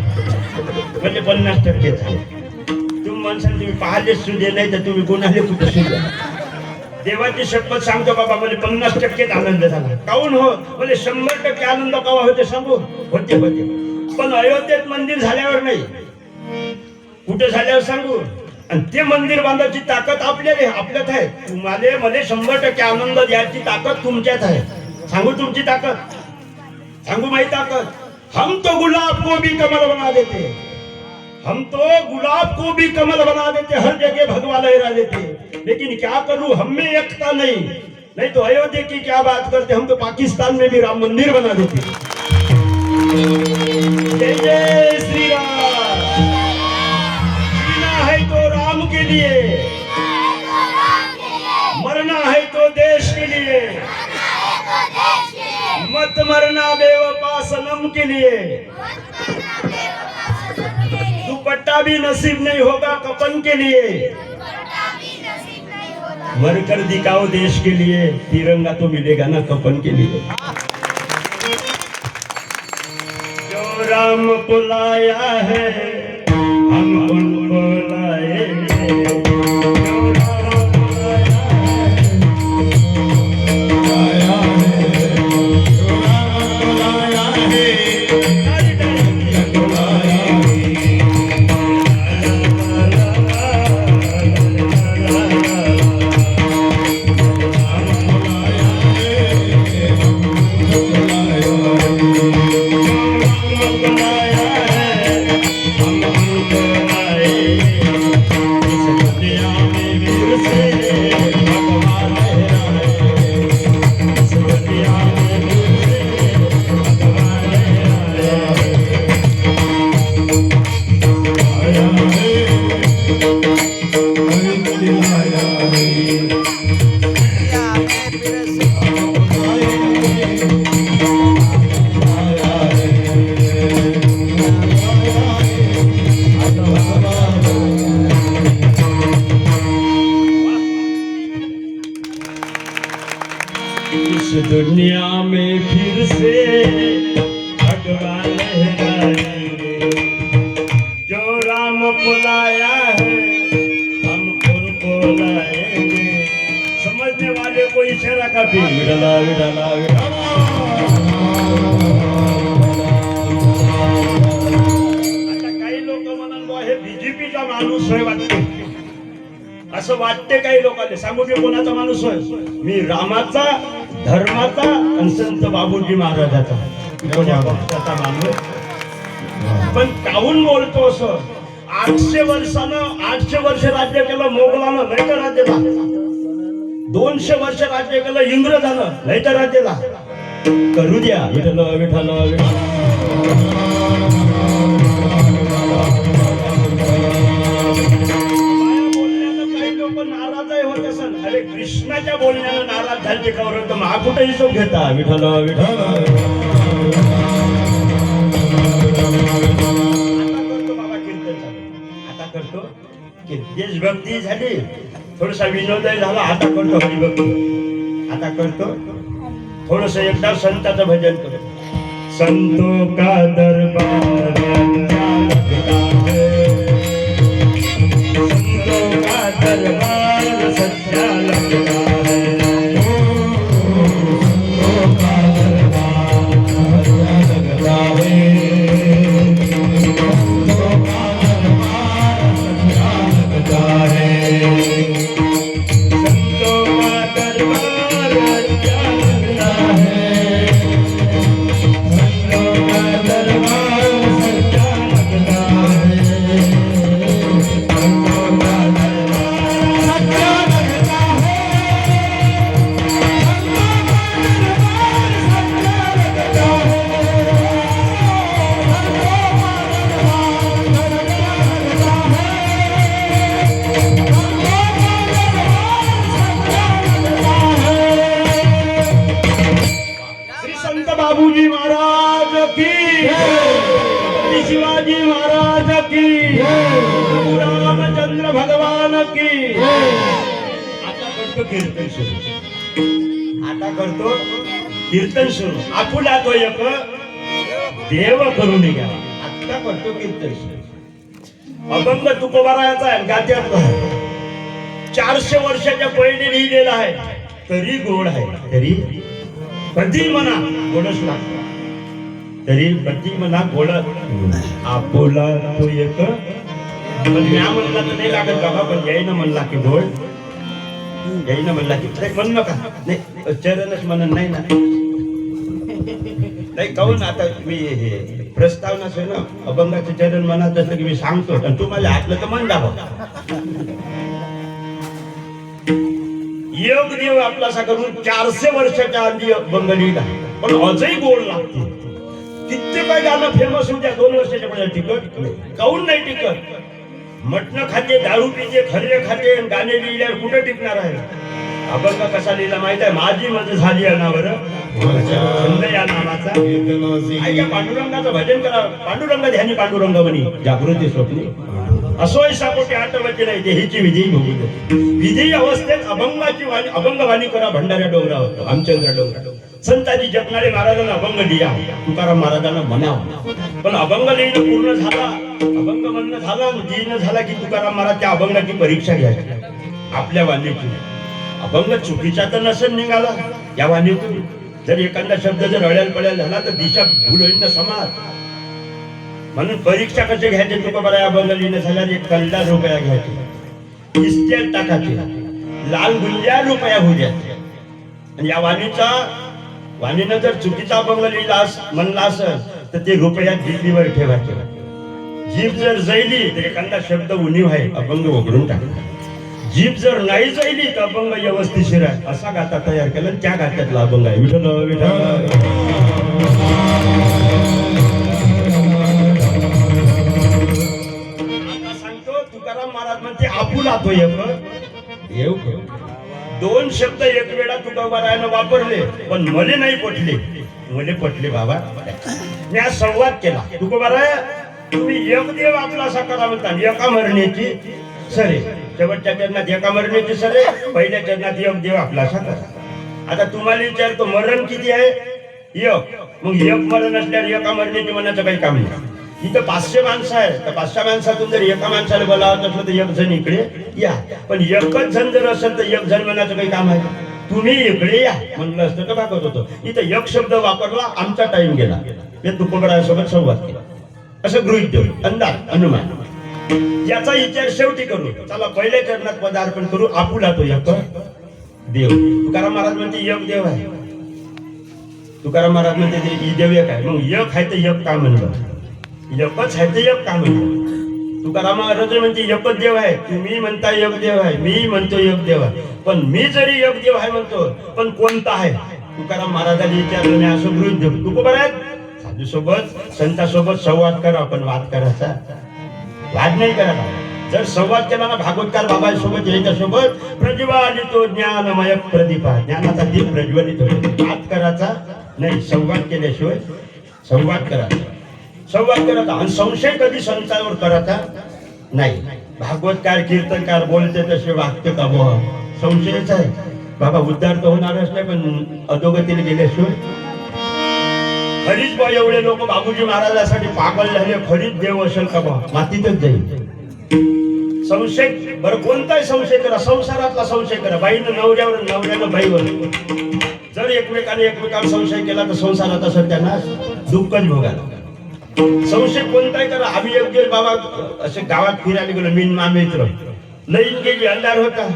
म्हणजे 50% झाले. तुम्ही म्हणसाल तुम्ही पाहिलेच सुदे नाही तर तुम्ही कोणाले कुठे सुद्धा. देवाची शपथ सांगतो बाबा, मला 50% आनंद झाला. काहून हो, मला 100% आनंद कवा होते सांगू? होते होते, पण अयोध्येत मंदिर झाल्यावर नाही, कुठे झाल्यावर सांगू. आणि ते मंदिर बांधायची ताकद आपल्यात आहे. तुम्हाला मला 100% आनंद द्यायची ताकद तुमच्यात आहे. सांगू तुमची ताकद, सांगू माही ताकद. हम तो गुलाब को भी कमल बना देते, हम तो गुलाब को भी कमल बना देते, हर जगह भगवा लहरा देते, लेकिन क्या करूं हम में एकता नहीं तो अयोध्या की क्या बात करते, हम तो पाकिस्तान में भी राम मंदिर बना देते. जय जय श्री राम. जीना है तो राम के लिए, मरना है तो देश के लिए, मत मरना बेवफा सनम के लिए. दुपट्टा भी नसीब नहीं होगा कफन के लिए, मर कर दिखाओ देश के लिए, तिरंगा तो मिलेगा ना कफन के लिए. जो राम बुलाया है हम उनको लाएंगे, जो राम बुलाया दुनिया में फिर से भगवान लहराएंगे, जो राम बुलाया है हम उनको लाएंगे. समझने वाले को इशारा का भी विडला विडला विडला. आता काही लोक म्हणाल हे बीजेपीचा माणूस आहे वाटते, असं वाटते काही लोकांना. सांगू की कोणाचा माणूस आहे? मी रामाचा, धर्माचा आणि संत बाबूजी महाराजाचा, कोण्या पक्षाचा माणूस. पण काहून बोलतो असं? 800 वर्ष राज्य केलं मोगलानं, नाही तर राज्याला. 200 वर्ष राज्य केलं इंग्रजानं, नाही तर राज्याला. करू द्या विठ्ठल विठ्ठल विठ्ठल. नाराज होत असेल, अरे कृष्णाच्या बोलण्यानं नाराज झाले का बरं? मग हा कुठे हिशोब घेता? विठ्ठल विठ्ठल. आता करतो बाबा कीर्तन झालं, आता करतो देशभक्ती झाली, थोडासा विनोदय झाला, आता करतो हरिभक्ती, आता करतो थोडस एकदा संताचं भजन करतो. संतों का दरबार दरबार सच्चा लगता है, संतों का दरबार लगता है, संतों का दरबार सच्चा लगता है, संतों का दरबार सच्चा लगता है, संतों का दरबार सच्चा लगता है, संतों का बाबूजी महाराज की, शिवाजी महाराज की, रामचंद्र भगवान की. आता करतो कीर्तन सुरू, आता करतो कीर्तन सुरू. आपुला तो एक देव करून घ्या आत्ता करतो कीर्तन अभंग तुकोबारायाचा आहे गात्यात 400 वर्षाच्या पहिले लिहिलेला आहे तरी गोड आहे तरी कधी म्हणा गोडच लागतो तरी कधी म्हणा गोड आपोला तो एक पण म्या म्हणला तर नाही लागत बाबा पण यायनं म्हणला की गोड यायनं म्हणला की म्हण नका नाही चरणच म्हणून नाही ना नाही कहून आता मी हे प्रस्ताव नसेल ना अभंगाचे चरण म्हणत असलं की मी सांगतो आणि तू माझ्या हातलं तर मन दाबा योग देव आपला असा करून 400 वर्षाच्या आधी अभंग लिहिला पण आजही गोड लागते किती काय गाणं फेमस होत्या 2 वर्षाच्या पुढे टिकट काहून नाही टिकट मटण खाते दारू पिते खर्रे खाते गाणे लिहिल्यावर कुठे टिकणार आहे अभंग कसा लिहिला माहित आहे माझी मज झाली अनावर छंद या नावाचा ऐका पांडुरंगाचं भजन करा पांडुरंग ध्यानी पांडुरंग म्हणी जागृती स्वप्नी असोय सापोटी आठवते नाही ते हिची विधी भोगू विधी अवस्थेत अभंगाची वाणी अभंगवाणी करा भंडाऱ्या डोंगरावर आमचंद्र डोंगरा संताजी जगणारे महाराजांना अभंग लिहा तुकाराम महाराजांना म्हणावं पण अभंग लिहिणं पूर्ण झाला अभंग म्हणणं झाला लिहिणं झाला की तुकाराम महाराज त्या अभंगाची परीक्षा घ्यायची आपल्या वाणीची अभंग चुकीचा तर नसेल निघाला या वाणीतून जर एखादा शब्द जर अड्याल पड्याल झाला तर दिशा भूल होईल ना समाज म्हणून परीक्षा कशी घ्यायची तुका बरं अभंग लिहिणं झाल्यावर 1 रुपया घ्यायचे इस्त्यात टाकायचे लाल गुंजा रुपया होऊ द्यायचे आणि या वाणीनं जर चुकीचा अभंग लिहिला म्हणला असेल तर ते रुपया दिल्लीवर ठेवायचे जीभ जर जैली तर एखादा शब्द उणीव आहे अभंग वगळून टाकला जीभ जर नाही जैली तर अभंग व्यवस्थिशीर आहे असा गाता तयार केला त्या गात्यातला अभंग आहे विठ्ठल विठ्ठल तुकाराम महाराज म्हणते आपुला तो येऊ 2 शब्द एक वेळा तुकोबारायानं वापरले पण मले नाही पटले मले पटले बाबा मी आज संवाद केला तुकोबाराया तुम्ही एक देव आपला असा करा म्हणता एका मरणीची सरे शेवटच्या चरणात एका मरणीची सरे पहिल्या चरणात एक देव आपला असा करा आता तुम्हाला विचारतो मरण किती आहे एक मग एक मरण असल्यावर एका मरणीची म्हणायचं काही काम नाही इथं 500 माणसं आहे तर 500 माणसातून जर एका माणसाला बोलावत असलं तर 1 जण इकडे या पण एकच जण जर असेल तर 1 जण म्हणायचं काही काम आहे तुम्ही इकडे या म्हणलं असतं तर भागत होतो इथं एक शब्द वापरला आमचा टाइम गेला हे तुकोबारायासोबत संवाद केला असं गृहीत देऊ अंदाज अनुमान याचा विचार शेवटी करू चला पहिल्या चरणात पदार्पण करू आपुला तो एक देव तुकाराम महाराज म्हणते एक देव आहे तुकाराम महाराज म्हणते ते देव एक आहे मग एक आहे तर एक का म्हणलं एकच आहे ते एक का म्हणलं तुकाराम महाराज म्हणते एकच देव आहे तुम्ही म्हणता एक देव आहे मी म्हणतो एक देव आहे पण मी जरी एक देव आहे म्हणतो पण कोणता आहे तुकाराम महाराजांनी विचारलं मी असं गृहीत देऊ तुकोबाराया साधू सोबत संतासोबत संवाद करा पण वाद करायचा वाद नाही करायला जर संवाद केला ना भागवतकार बाबा सोबत याच्यासोबत प्रज्वलितो ज्ञानमय प्रदीपा ज्ञानाचा दीप प्रज्वलित होतो वाद करायचा नाही संवाद केल्याशिवाय संवाद करायचा आणि संशय कधी संतांवर करायचा नाही भागवतकार कीर्तनकार बोलते तसे वागते का बुवा संशयच आहे बाबा उद्धार तर होणारच नाही पण अधोगतीने गेल्याशिवाय खरीच बा एवढे लोक बाबूजी महाराजांसाठी पागल झाले खरीच देव असेल का बा मातीतच जाईल संशय बरं कोणताही संशय करा संसारातला संशय करा बाईनं नवऱ्यावर नवऱ्यानं बाईवर जर एकमेकांना संशय केला तर संसारात असेल त्यांना दुःखच भोगायला संशय कोणताही करा आम्ही एक दिवस बाबा असे गावात फिरायला गेलो मी मामित्र लईन गेली अंधार होता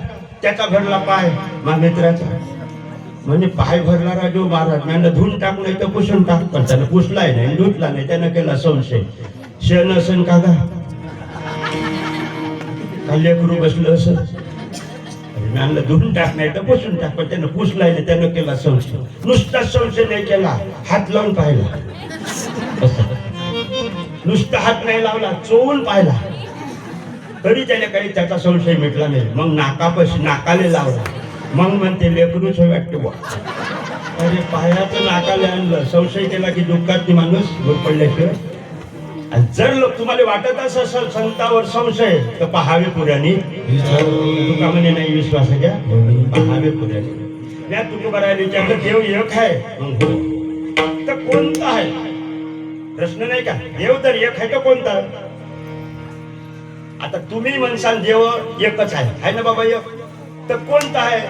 त्याचा भरला पाय मामित्राचा म्हणजे पाय भरणारा जो महाराज त्यानं धुवून टाक नाही तर पुसून टाक पण त्यानं पुसलाय नाही धुतला नाही त्यानं केला संशय शेण असन का लेकरू बसलं असं ज्ञानला धुवून टाक नाही तर पुसून टाक पण त्यानं पुसलाय नाही त्यानं केला संशय नुसताच संशय नाही केला हात लावून पाहिला नुसता हात नाही लावला चोळून पाहिला तरी त्याने काही त्याचा संशय मिटला नाही मग नाकाले लावला मग म्हणते लेकरूच वाटते बा अरे पायाचं नाकाले आणलं संशय केला की दुःखात माणूस पडल्याशिवाय आणि जर तुम्हाला वाटत असेल संतावर संशय तर पहावे पुराणी तुका म्हणे नाही विश्वास घ्या पहावे पुराणी या तुकोबाराया विचारलं देव एक आहे तर कोणता आहे प्रश्न नाही का? देव तर एक आहे, तो कोणता? आता तुम्ही म्हणसाल देव एकच आहे ना बाबा एक, तर कोणता आहे?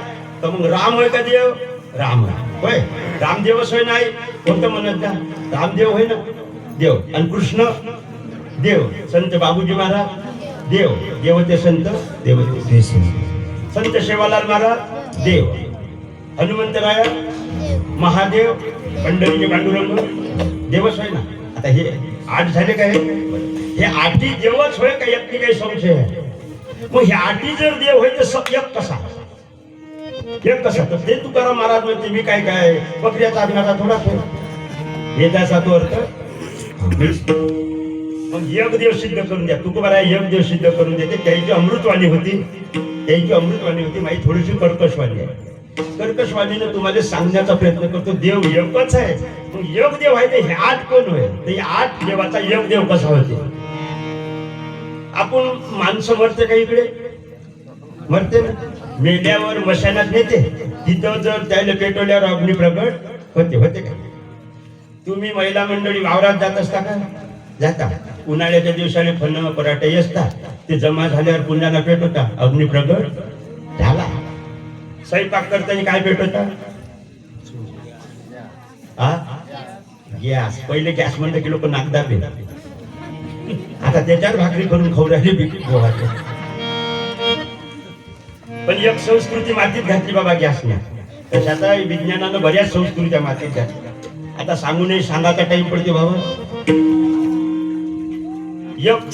तर मग राम होय का देव? राम होय, रामदेवच होय नाही कोणतं म्हणत का? रामदेव होय ना देव. आणि कृष्ण देव, संत बाबूजी महाराज देव, देवते संत देवते संत सेवालाल महाराज देव, हनुमंतराया महादेव, पंढरीचे पांडुरंग देवच होय ना. आता हे 8 झाले काय? हे 8ही देवच होय का? यात काही संशय आहे? मग हे 8ही जर देव होय तर एक कसा? एक कसा? तर ते तुकाराम महाराज म्हणते मी काय काय बकऱ्याचा आज्ञाचा थोडा हे त्याचा तो अर्थ. मग एक देव सिद्ध करून द्या. तुकोबारा एक देव सिद्ध करून देते. त्याची अमृतवाणी होती, त्याची अमृतवाणी होती. माझी थोडीशी कर्कशवाणी आहे. कर्कशवाणीने तुम्हाला सांगण्याचा प्रयत्न करतो देव एकच आहे. मग एक देव आहे तर हे 8 कोण होय? तर हे 8 देवाचा एक देव कसा होते? आपण माणसं मरते का इकडे? मरते ना. मेल्यावर मशानात नेते, तिथं जर त्याला पेटवल्यावर अग्नी प्रगट होते का? तुम्ही महिला मंडळी वावरात जात असता का? जाता. उन्हाळ्याच्या दिवसाने फन्न पराठे असतात, ते जमा झाल्यावर पुन्हा पेटवता, अग्नी प्रगट झाला. स्वयंपाक करताना काय पेटवता? गॅस. पहिले गॅस म्हणलं की लोक नाक दाबे, आता त्याच्यावर भाकरी करून खाऊ राहिले पोहाचे. पण एक संस्कृती मातीत घातली बाबा गॅसने. तशाचा विज्ञानानं बऱ्याच संस्कृत्या मातीत घातल्या. आता सांगू नये, सांगायचा टाइम पडते बाबा. एक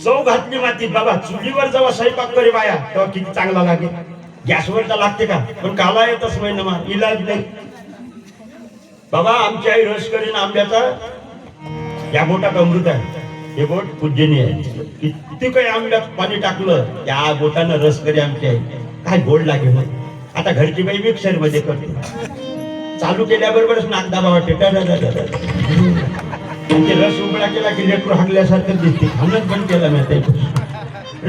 चव घातली मातीत बाबा. चुलीवर जेव्हा स्वयंपाक करे बाया तेव्हा किती चांगला लागेल. गॅसवर तर लागते का? पण काला येतच नाही ना, इलाज नाही बाबा. आमची आई रस करीन आंब्याचा, या बोटात अमृत आहे. हे बोट पूजनीय आहे. किती काही आंब्यात पाणी टाकलं त्या बोटानं रस करी आमची आई, काय गोड लागेल. आता घरची बाई मिक्सर मध्ये करते, चालू केल्याबरोबरच नाक दाबा वाटते. ते रस उघडा केला की लेकरू हाकल्यासारखं दिसते. खाणं बंद केलं मी ते,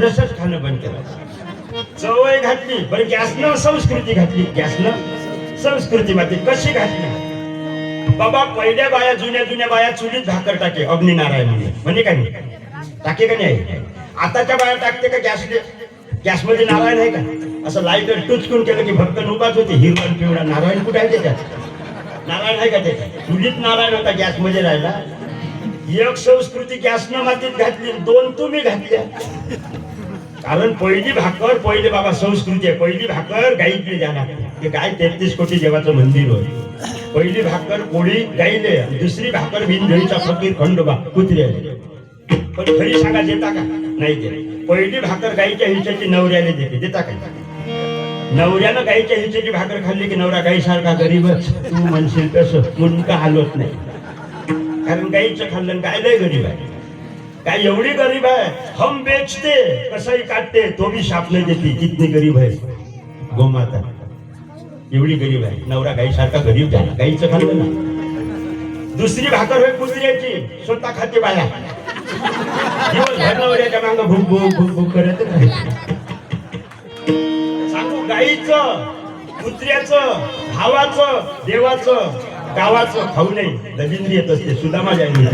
रसच खाणं बंद केलं. चवय घातली बरं, गॅसनं संस्कृती घातली. गॅसनं संस्कृती मध्ये कशी घातली बाबा? पहिल्या बाया, जुन्या बाया चुलीत भाकर टाके, अग्निनारायण म्हणजे काय टाके का नाही? आताच्या बाया टाकते का गॅसले? गॅसमध्ये नारायण आहे का? असं लाईटर टुचकून केलं की भक्कन उभाच होते. हिरवण पिवळा नारायण कुठे आहे त्याच्यात? नारायण आहे का त्याच्यात? चुलीत नारायण होता, गॅसमध्ये राहिला. एक संस्कृती गॅसनं मातीत घातली, 2 तुम्ही घातल्या. कारण पहिली भाकर, पहिले बाबा संस्कृती आहे. पहिली भाकर गाईतली जाणार. ते गाय 33 कोटी देवाचं मंदिर होय. पहिली भाकर पोळी गाईले, दुसरी भाकर बिनधळीचा फकीर खंडोबा कुत्र्याले. पण खरी सांगा देता का? नाही देत. पहिली भाकर गाईच्या हिच्याची नवऱ्याने देता का? नवऱ्यानं गाईच्या हिच्याची भाकर खाल्ली की नवरा गाईसारखा गरीबच. तू म्हणशील तसं मुंडका हलवत नाही. कारण गाईचं खाल्लं, गाय लय गरीब आहे. काय एवढी गरीब आहे, हम बेचते कसंही काटते तो भी शाप नाही देते. कितनी गरीब आहे गोमाता, एवढी गरीब आहे. नवरा गाईसारखा गरीब झाला, गाईचं खाल्लं ना. दुसरी भाकर होय कुत्र्याची, स्वतः खाते बाया. दिवसभर नवऱ्याच्या मागं भूक भूक भूक भूक करत सांगू. गाईचं, कुत्र्याचं, भावाचं, देवाचं, गावाचं खाऊ नाही. दलिंद्री येत असते. सुदामा जायला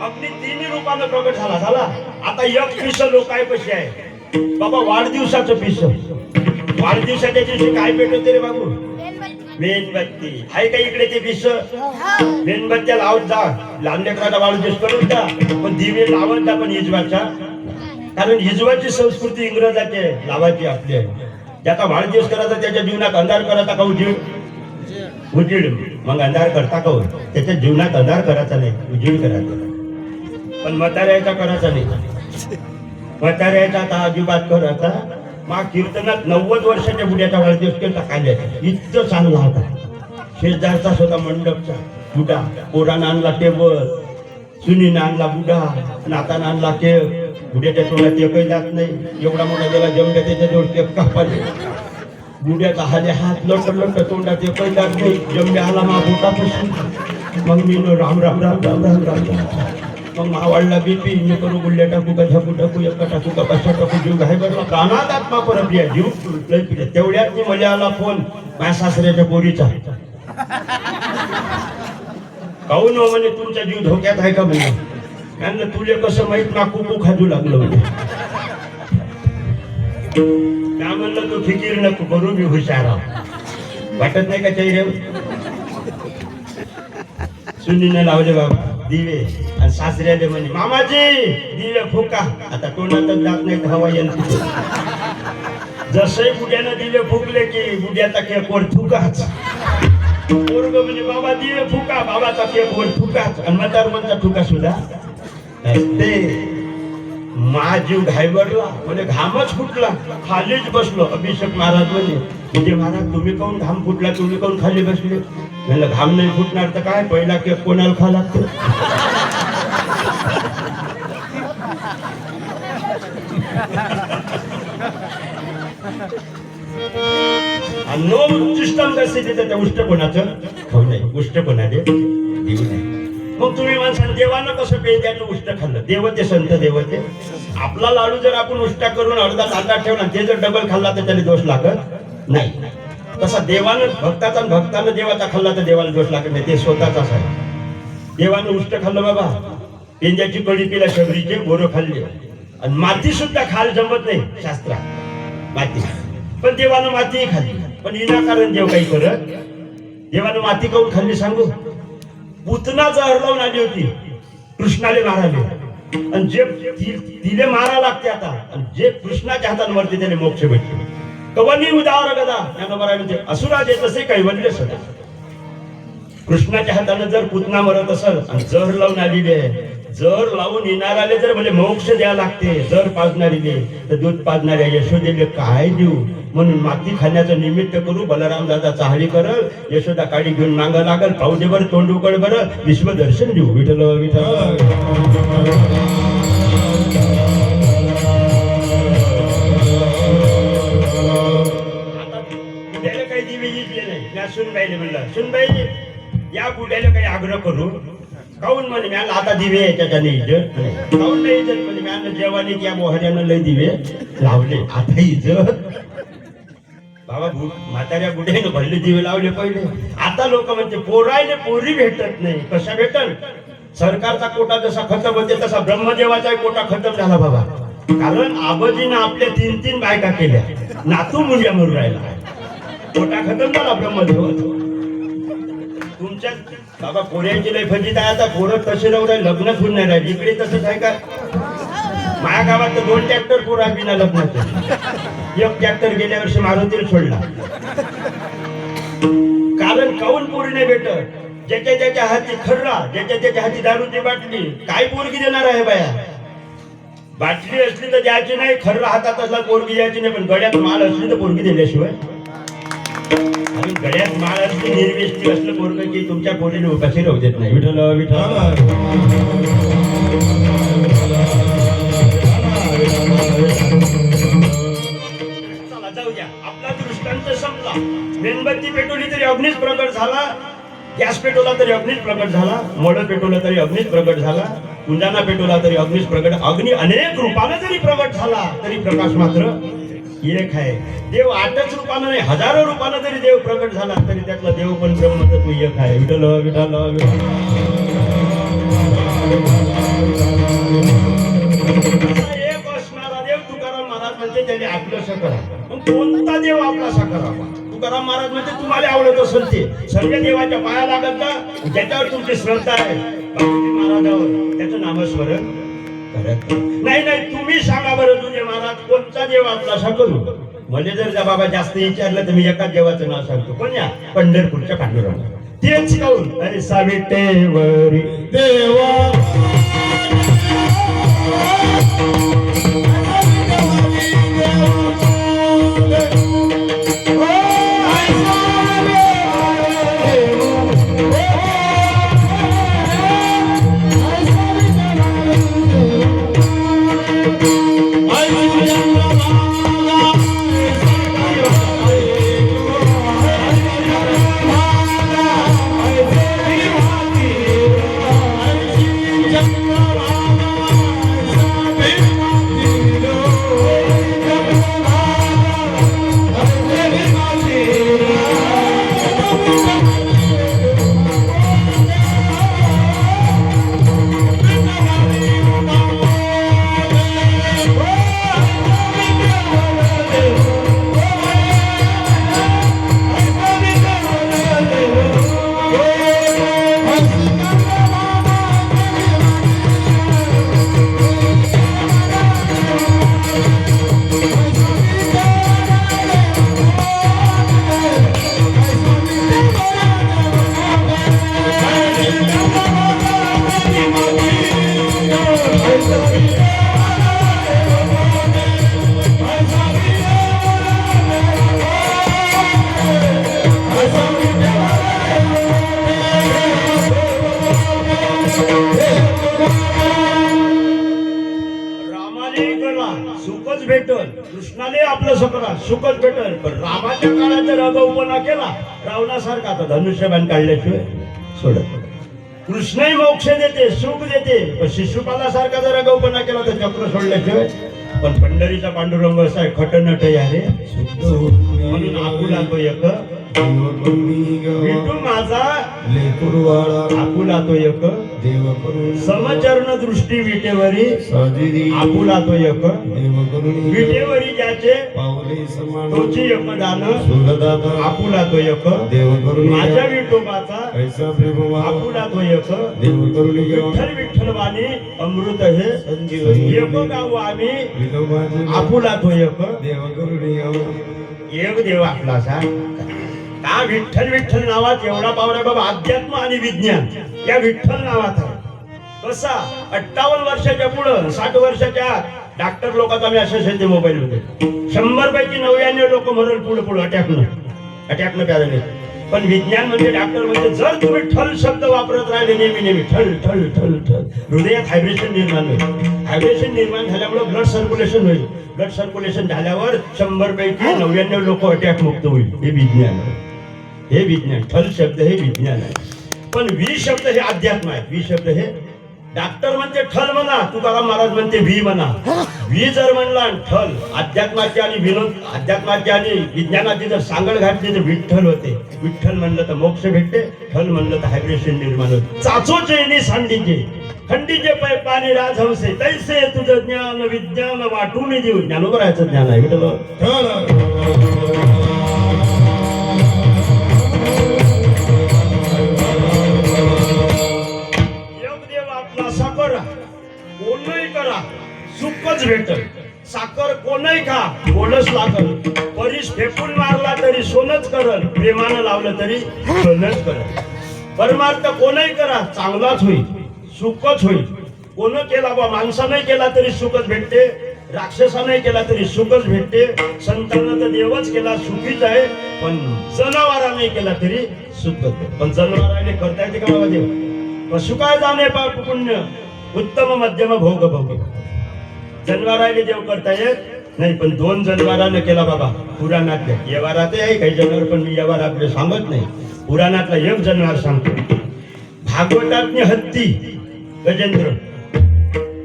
अगदी 3 रूपानं प्रगट झाला. आता एक पिस लोक आहे कशी आहे बाबा? वाढदिवसाचं पिस. वाढदिवसाच्या दिवशी काय पेटवते रे बाबू? मेणबत्ती. आहे का इकडे ते पिस? मेणबत्त्या लावत जा. लहान लेकराचा वाढदिवस करून जा, पण दिवे लावत जा, पण हिजवाचा. कारण हिजवाची संस्कृती इंग्रजाची आहे, लावायची आपली आहे. ज्याचा वाढदिवस करायचा त्याच्या जीवनात अंधार करायचा का उजीड? उजीड. मग अंधार करता का? त्याच्या जीवनात अंधार करायचा नाही, उजीड करायचा. पण म्हाताऱ्याचा करायचा नाही. म्हाताऱ्याचा आता अजिबात करायचा. मग कीर्तनात 90 वर्षाच्या बुड्याचा वाढदिवस केला काय? इतकं चांगला होता. शेजारचा स्वतः मंडपचा बुडा, पोरानं आणला टेबल, सुनीनं आणला बुडा, नातानं आणला केक. बुड्याच्या तोंडात एकही जात नाही. एवढा मोठा गेला जमल्या त्याच्या जवळ केक कापाले. बुड्याचा हाले हात लट तोंडात एकही जात नाही. जमल्या आला मा बोटापासून. मग मी राम राम राम राम राम राम. मग मावाडला बीपी मी करू गुल्ल्या टाकू का झाकू टाकू एका टाकू का कशा टाकू जीव घाय भरला प्राणात आत्मा परपल्या जीव लय पिले तेवढ्यात मी मला आला फोन माझ्या सासऱ्याच्या पोरीचा काहून हो म्हणे तुमचा जीव धोक्यात आहे का म्हणजे यांना तुले कसं माहित ना कुकू खाजू लागलं म्हणजे त्या म्हणलं तू फिकीर नको करू मी हुशार आहो वाटत नाही का चेहऱ्यावर सुनीने लावले बाबा दिवे आणि सासऱ्याले म्हणे मामाजी दिवे फुका आता तोंडातच जात नाही हवा येईल जसंही बुड्यानं दिवे फुकले की बुड्याचा केकवर थुकाच पोरग म्हणजे बाबा दिवे फुका बाबाचा केकवर थुकाच आणि म्हातारमनचा थुका सुद्धा ते महाजीव घायवरला म्हणजे घामच फुटला खालीच बसलो अभिषेक महाराज म्हणजे महाराज तुम्ही काऊन घाम फुटला तुम्ही काऊन खाली बसले म्हणलं घाम नाही फुटणार तर काय पहिला केक कोणाला खा लागतो नो सिस्टम कसे देतात त्या उष्टपणाचं खाऊ नाही उष्टपणाने देऊ नाही मग तुम्ही माणसाने देवानं कसं पेंद्याचं उष्ट खाल्लं देवते संत देवते आपला लाडू जर आपण उष्टा करून अर्धा ताटात ठेवला ते जर डबल खाल्ला तर त्याला दोष लागत नाही तसा देवानं भक्ताचा भक्तानं देवाचा खाल्ला तर देवाला दोष लागत नाही ते स्वतःचाच आहे देवानं उष्ट खाल्लं बाबा पेंद्याची कडी पिला शबरीचे बोरं खाल्ले आणि माती सुद्धा खाल जमत नाही शास्त्रात माती पण देवानं मातीही खाल्ली पण विनाकारण देव काही करत देवानं माती काऊन खाल्ली सांगू पुतना जहर लावून आली होती कृष्णाले माराले आणि जे तिले मारा लागते आता आणि जे कृष्णाच्या हातांवरती त्याने मोक्ष भेटले कवनी उदार गदा यांना म्हणजे असुराजे तसे कैवल्य सदा कृष्णाच्या हाताने जर पुतना मरत असेल आणि जहर लावून आलेली आहे जर लावून येणाराले जर म्हणजे मोक्ष द्यायला लागते जर पाजणारीले तर दूध पाजणाऱ्या यशोदेले काय देऊ म्हणून माती खाण्याचं निमित्त करू बलराम दादा चाहळी करल यशोदा काळी घेऊन मागं लागल पाहू दे बरं तोंड उकड बरं विश्वदर्शन देऊ विठ्ठल विठ्ठल बुड्याला काही दिवे जिंकले नाही त्या सुनबाईले म्हणलं सुनबाई या बुड्याला काही आग्रह करू काऊन म्हणे मी आता दिवे याच्याने इज्जत काऊन नाही इज्जत म्हणजे मी जेवानी त्या मोहऱ्यानं लय दिवे लावले आता इज्जत बाबा म्हाताऱ्या बुड्याने भरले दिवे लावले पहिले आता लोक म्हणते पोरायले पोरी भेटत नाही कशा भेटल सरकारचा कोटा जसा खतम होते तसा ब्रह्मदेवाचा कोटा खतम झाला बाबा कारण आबाजीनं आपल्या 3-3 बायका केल्या नातू मुंड्या मरून राहिला कोटा खतम झाला ब्रह्मदेवाचा तुमच्या बाबा पोऱ्यांची लय फजित आहे आता पोरं तसे राहू राहिले लग्नच होऊन नाही राहिले इकडे तसंच आहे का माझ्या गावात तर 2 ट्रॅक्टर पोरा बिना लग्नाचे एक ट्रॅक्टर गेल्या वर्षी मारुतीला सोडला कारण काऊन पोरी नाही भेटत ज्याच्या ज्याच्या हाती खर्रा ज्याच्या त्याच्या हाती दारूची बाटली काय पोरगी देणार आहे बाया बाटली असली तर द्यायची नाही खर्रा हातात असला पोरगी द्यायची नाही पण गड्यात माल असली तर पोरगी दिल्याशिवाय आणि गड्यात माळ असली निर्विष्टी असलं पोरग की तुमच्या पोरीने उपाशी राहू देत नाही विठ्ठल विठ्ठल चला जाऊ द्या आपला दृष्टांत संपला मेणबत्ती पेटवली तरी अग्नीच प्रकट झाला गॅस पेटवला तरी अग्नीच प्रकट झाला मोड पेटवला तरी अग्नीच प्रकट झाला कुंजाना पेटवला तरी अग्नीच प्रकट अग्नी अनेक रूपाने जरी प्रकट झाला तरी प्रकाश मात्र एक आहे देव 8च रूपानं नाही हजारो रूपानं जरी देव प्रकट झाला तरी त्यातला देव पण ब्रह्मतत्व एक आहे विठ्ठल विठ्ठल एक असणारा देव तुकाराम महाराज म्हणते त्याने आपलंसं करा पण कोणता देव आपलासा करावा तुकाराम महाराज म्हणते तुम्हाला आवडत असेल ते सर्व देवाच्या पाया लागत ना ज्याच्यावर तुमची श्रद्धा आहे महाराजावर त्याचं नामस्मरण नाही नाही तुम्ही सांगा बरं तुझे महाराज कोणता देव आपलासा करू म्हणजे जर त्या बाबा जास्त विचारलं तर मी एकाच देवाचं नाव सांगतो पण या पंढरपूरच्या पांडुरंग तेच काऊन अरे साविटेवरी देवा Jai सुखच भेटल. पण रामाच्या काळात जर अगाऊपणा केला रावणासारखा आता धनुष्यबाण काढल्याशिवाय सोडत. कृष्णही मोक्ष देते सुख देते पण शिशुपालासारखा जर अगाऊपणा केला तर चक्र सोडल्याशिवाय. पण पंढरीचा पांडुरंग असा आहे खटनट आहे म्हणून आपुला तो एक विठू माझा आपुला तो एक समचरण दृष्टी विटेवरी आपुला तो एक विटेवरी ज्याचे तोची एक दान आपुला तो एक माझ्या विठोबाचा आपुला तो एक विठ्ठल विठ्ठल वाणी अमृत हे एक गाव आम्ही आपुला तो एक देव आपला सा का विठ्ठल विठ्ठल नावात एवढा पावर आहे बाबा. अध्यात्म आणि विज्ञान या विठ्ठल नावात आहे. कसा 58 वर्षाच्या पुढं 60 वर्षाच्या डॉक्टर लोकांचा मी असे शेती मोबाईल मध्ये 100 पैकी 99 लोक मरल पुढे अटॅकनं प्यारले. पण विज्ञान म्हणजे डॉक्टर म्हणजे जर तुम्ही ठल शब्द वापरत राहिले नेहमी ठल ठल ठल ठल हृदयात हायब्रेशन निर्माण होईल. हायब्रेशन निर्माण झाल्यामुळे ब्लड सर्क्युलेशन होईल. ब्लड सर्क्युलेशन झाल्यावर 100 पैकी 99 लोक अटॅक मुक्त होईल. हे विज्ञान आहे. हे विज्ञान ठल शब्द हे विज्ञान आहे. पण वी शब्द हे अध्यात्म आहे. वी शब्द हे डॉक्टर म्हणते ठल म्हणा तुकाराम महाराज म्हणते वी म्हणा. वी जर म्हणला ठल अध्यात्माची आणि विनोद अध्यात्माची आणि विज्ञानाची जर सांगड घातली तर विठ्ठल होते. विठ्ठल म्हणलं तर मोक्ष भेटते. ठल म्हणलं तर हायब्रेशन निर्माण होते. चाचोचे सांडीचे खंडीचे पै पाणी राजहंसे तैसे तुझं ज्ञान विज्ञान वाटून देऊ. ज्ञानोबर राहायचं ज्ञान आहे विठ्ठल. कोणही करा सुखच भेटल. साखर कोणही खा गोडच लागल. परीस फेकून मारला तरी सोनच करल. प्रेमानं लावलं तरी सोनच करल. परमार्थ कोणही करा चांगलाच होईल सुखच होईल. कोण केला बा माणसाने केला तरी सुखच भेटते. राक्षसाने केला तरी सुखच भेटते. संतांना तर देवच केला सुखीच आहे. पण जनावराने केला तरी सुख. पण जनावराने करता येते का बाबा देव. पशु काय जाणे पाप पुण्य उत्तम मध्यम भोग भोग. जनावराने देव करता येत नाही. पण 2 जनावरानं केला बाबा पुराणातल्या. व्यवहारात आहे काही जनावर पण मी व्यवहार आपले सांगत नाही. पुराणातला एक जनावर सांगतो. भागवतातनी हत्ती गजेंद्र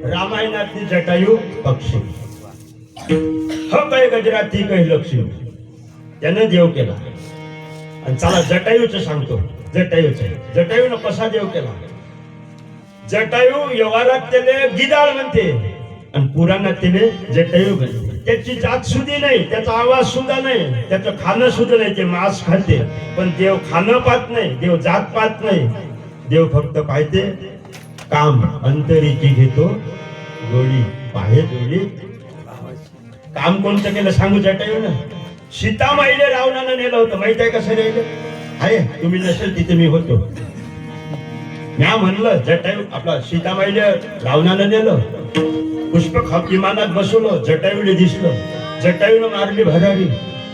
रामायणातली जटायू पक्षी ह काय गजरात ती काही लक्ष्मी त्यानं देव केला. आणि चला जटायूच सांगतो. जटायूनं कसा देव केला. जटायू व्यवहारात त्याले गिदाळ म्हणते आणि पुराणात त्याले जटायू म्हणते. त्याची जात सुद्धा नाही त्याचा आवाज सुद्धा नाही त्याचं खाणं सुद्धा नाही. ते मांस खाते पण देव खाणं पाहत नाही. देव जात पाहत नाही. देव फक्त पाहते काम अंतरीची घेतो गोळी पाहे जोडी. काम कोणतं केलं सांगू जटायू ना. सीतामाईले रावणानं नेलं होतं माहित आहे कसं राहिलं आहे. तुम्ही नसेल तिथे मी होतो. म्या म्हणलं जटायू आपला सीतामाईले रावणानं नेलं. पुष्पक विमानात बसवलं जटायूले दिसलं. जटायूनं मारली भरारी.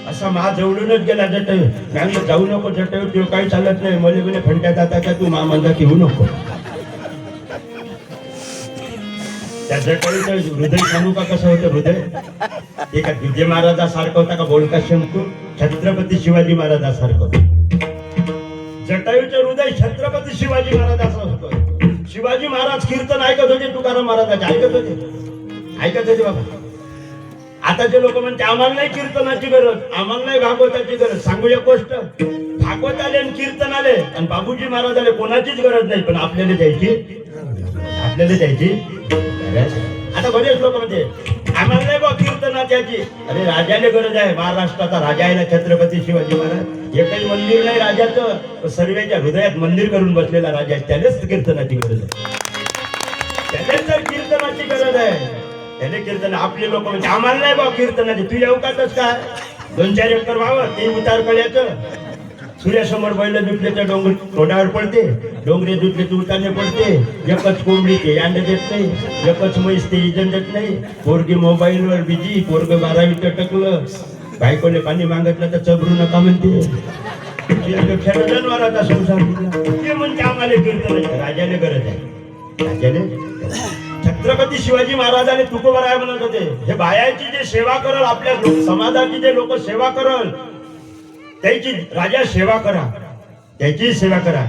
असा मा जवळूनच गेला जटायू. म्हणलं जाऊ नको जटायू तो काही चालत नाही. मले म्हणे फंट्यात आता का तू मामांदा घेऊ नको. त्या जटायूचं हृदय सांगू का कसं होतं हृदय. एका विजय महाराजासारखं होता का बोलका शंकू. छत्रपती शिवाजी महाराजासारखं. जटायूचं हृदय छत्रपती शिवाजी महाराजाचं होतं. शिवाजी महाराज कीर्तन ऐकत होते तुकाराम महाराजाचे ऐकत होते बाबा. आताचे लोक म्हणते आम्हाला नाही कीर्तनाची गरज आम्हाला नाही भागवताची गरज. सांगू एक गोष्ट भागवत आले आणि कीर्तन आले आणि बाबूजी महाराज आले कोणाचीच गरज नाही. पण आपल्याला द्यायची आता बरेच लोक म्हणते आम्हाला नाही बा कीर्तनाची. अरे राजाने गरज आहे. महाराष्ट्राचा राजा आहे ना छत्रपती शिवाजी महाराज. एकही मंदिर नाही राजाचं. सर्वेच्या हृदयात मंदिर करून बसलेला राजा आहे. त्यानेच कीर्तनाची गरज आहे. त्यानेच जर कीर्तनाची गरज आहे त्याने कीर्तन. आपले लोक म्हणजे आम्हाला नाही बा कीर्तनाची. तू येऊकातच काय 2-4 एकर वावर ते उतार कळ्याचं. सूर्यासमोर बैल दुटल्याच्या डोंगर तोंडावर पडते. डोंगरे दुटले तू उतारणे पडते. एकच कोंबडी ते अंड देत नाही. एकच म्हैस ते इजन देत नाही. पोरगी मोबाईलवर बिजी. पोरग 12वीत टकलं. बायकोने पाणी मागितलं तर चबरू नका म्हणते. जनावराचा संसार ते म्हणते आम्हाला कीर्तन. राजाने गरज आहे. राजाने छत्रपती शिवाजी महाराजांनी तुकोबराय म्हणत होते, हे बायाची जे सेवा करल, आपल्या समाजाची जे लोक सेवा करल, त्याची राजा सेवा करा, त्याची सेवा करा.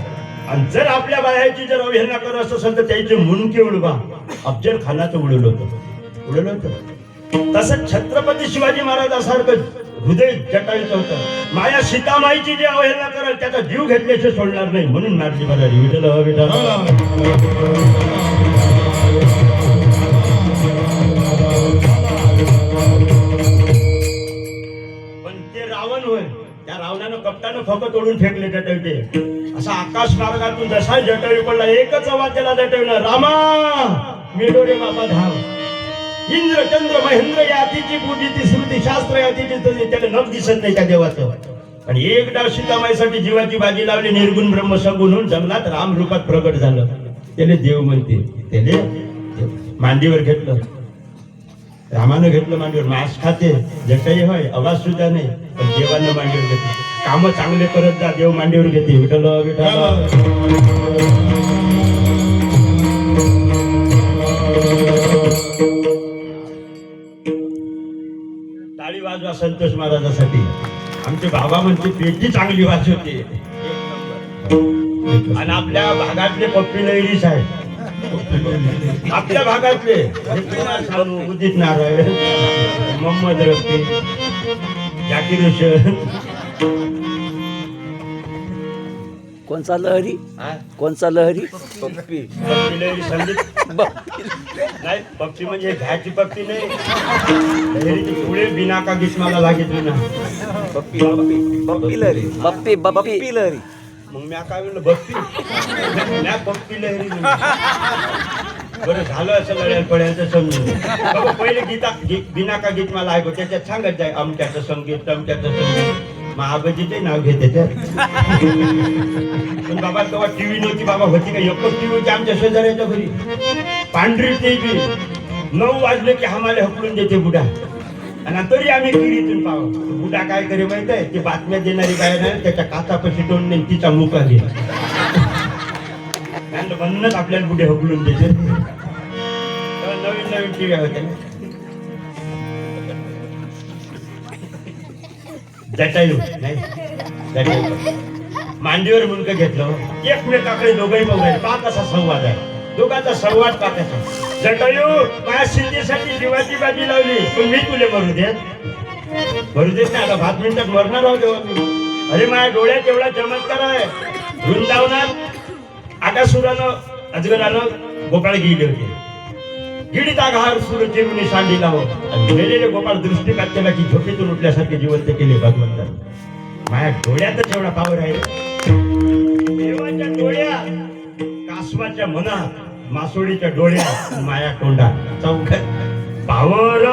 आणि जर आपल्या बायाची जर अवहेलना करत असेल तर त्याचे मुंडके उडवा. अफजल खानाचं उडवलं होतं. तसं छत्रपती शिवाजी महाराजांसारखं हृदय जटायचं होतं. माया सीतामाईची जी अवहेलना करेल त्याचा जीव घेतल्याचे सोडणार नाही, म्हणून मारली मला विठ्ठल पण ते रावण होय, त्या रावणानं कपटानं फकत ओढून फेकले जटायचे. असा आकाश मार्गातून जसा जटायू पडला, एकच आवाज त्याला जटायून, रामा मेलो रे बाबा धाव. इंद्र चंद्र महेंद्र यातीची पूजिती श्रुती शास्त्र यातीची, त्याला नख दिसत नाही त्या देवाचं. आणि एकदा सीतामाईसाठी जीवाची बाजी लावली. निर्गुण ब्रह्म सगुण होऊन जंगलात राम रूपात प्रगट झालं. त्याने देव म्हणते. त्याने मांडीवर घेतलं, रामानं घेतलं मांडीवर. मांस खाते जटाई होय, आवाज सुद्धा नाही, पण देवानं मांडीवर घेतलं. काम चांगले करत जा, देव मांडीवर घेते. विठ्ठल विठ्ठल. टाळी वाजवा संतोष महाराजांसाठी. आमचे बाबा म्हणजे पेटी चांगली वाजवते. आणि आपल्या भागातले पप्पी लहरी साहेब, आपल्या भागातले उदित नारायण, मोहम्मद रफी, जाकीर हुसेन. कोणचा लहरी? कोणचा लहरी? पप्पी लहरी संगीत नाही. पप्पी म्हणजे घ्यायची पप्पी नाही, लहरीची पुढे बिनाका गीत मला लागितली ना. बप्पी बप्पी बप्पी लहरी. बप्पी बप्पी लहरी. मग मी काय म्हणलं बप्पी, मी पप्पी लहरी. बरं झालं असं लढायला पडायचं समजून. बाबा पहिले बिनाका गीत मला ऐकू, त्याच्यात सांगत जाय अमक्याचं संगीत तमक्याचं संगीत. महाबाजीचे नाव घेते त्यात. पण बाबा तेव्हा टीव्ही नव्हती बाबा, होती का एकच टीव्ही होती आमच्या शेजाऱ्याच्या घरी, पांढरी टीव्ही. 9 वाजले की आम्हाला हकलून देते बुडा. आणि तरी आम्ही किरीतून पाहू. बुडा काय करे माहित आहे, ती बातम्या देणारी काय नाही, त्याच्या काचापाशी तोंड नाही, तिचा मुका घे. म्हणूनच आपल्याला बुडे हकलून देते. नवीन नवीन टीव्ही होत्या. जटायू नाही, जटायू मांडीवर मुंडकं घेतलं, एकमेकाकडे दोघंही बघायला. पहा कसा संवाद आहे, दोघांचा संवाद पाकायचा. जटायू माझ्या सिद्धीसाठी जीवाची बाजी लावली, पण मी तुले मरू देत नाही. आता 5 मिनिटात मरणार आहोत तेव्हा मी. अरे माझ्या डोळ्यात एवढा चमत्कार आहे. वृंदावनात आकासुरानं अजगरानं गोपाळ गेले होते. गिडीचा घार सुर चिरुनी सांडी लावो. मेलेले गोपाळ दृष्टिपात केला की झोपेतून उठल्यासारखे जिवंत केले भगवंतानं. माझ्या डोळ्यातच एवढा पावर आहे. देवाच्या डोळ्यात, कासवाच्या मनात, मासोळीच्या डोळ्यात, माया तोंडात चौघात पावर.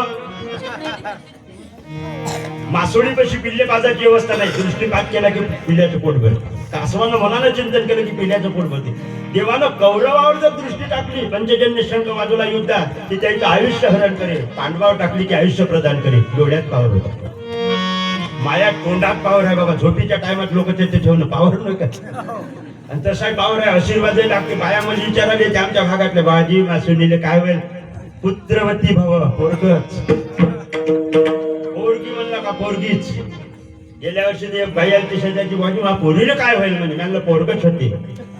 मासोळी पशी पिल्ले पाजाची व्यवस्था नाही. दृष्टिपात केला की पिल्ल्याचं पोट भरते. कासवानं मनानं चिंतन केलं की पिल्ल्याचं पोट भरते. देवानं कौरवावर जर दृष्टी टाकली, पंचजन्य शंख बाजूला युद्धात, की त्यांचं आयुष्य हरण करेल. पांडवावर टाकली की आयुष्य प्रदान करेल. डोळ्यात पावर होता, माया तोंडात पावर आहे बाबा. झोपीच्या टायमात लोक ते ठेवणं पावर नाही का. आणि तसाही पावर आहे, आशीर्वादही लागते. बायामध्ये विचारायला येते आमच्या भागातल्या, बाजी मासुनीले काय होईल, पुत्रवती भव. पोरगच पोरगी म्हणला का पोरगीच. गेल्या वर्षी ते बाई आली शेजारची, बाजू हा पोरीला काय होईल म्हणे. म्हणलं पोरगच होते.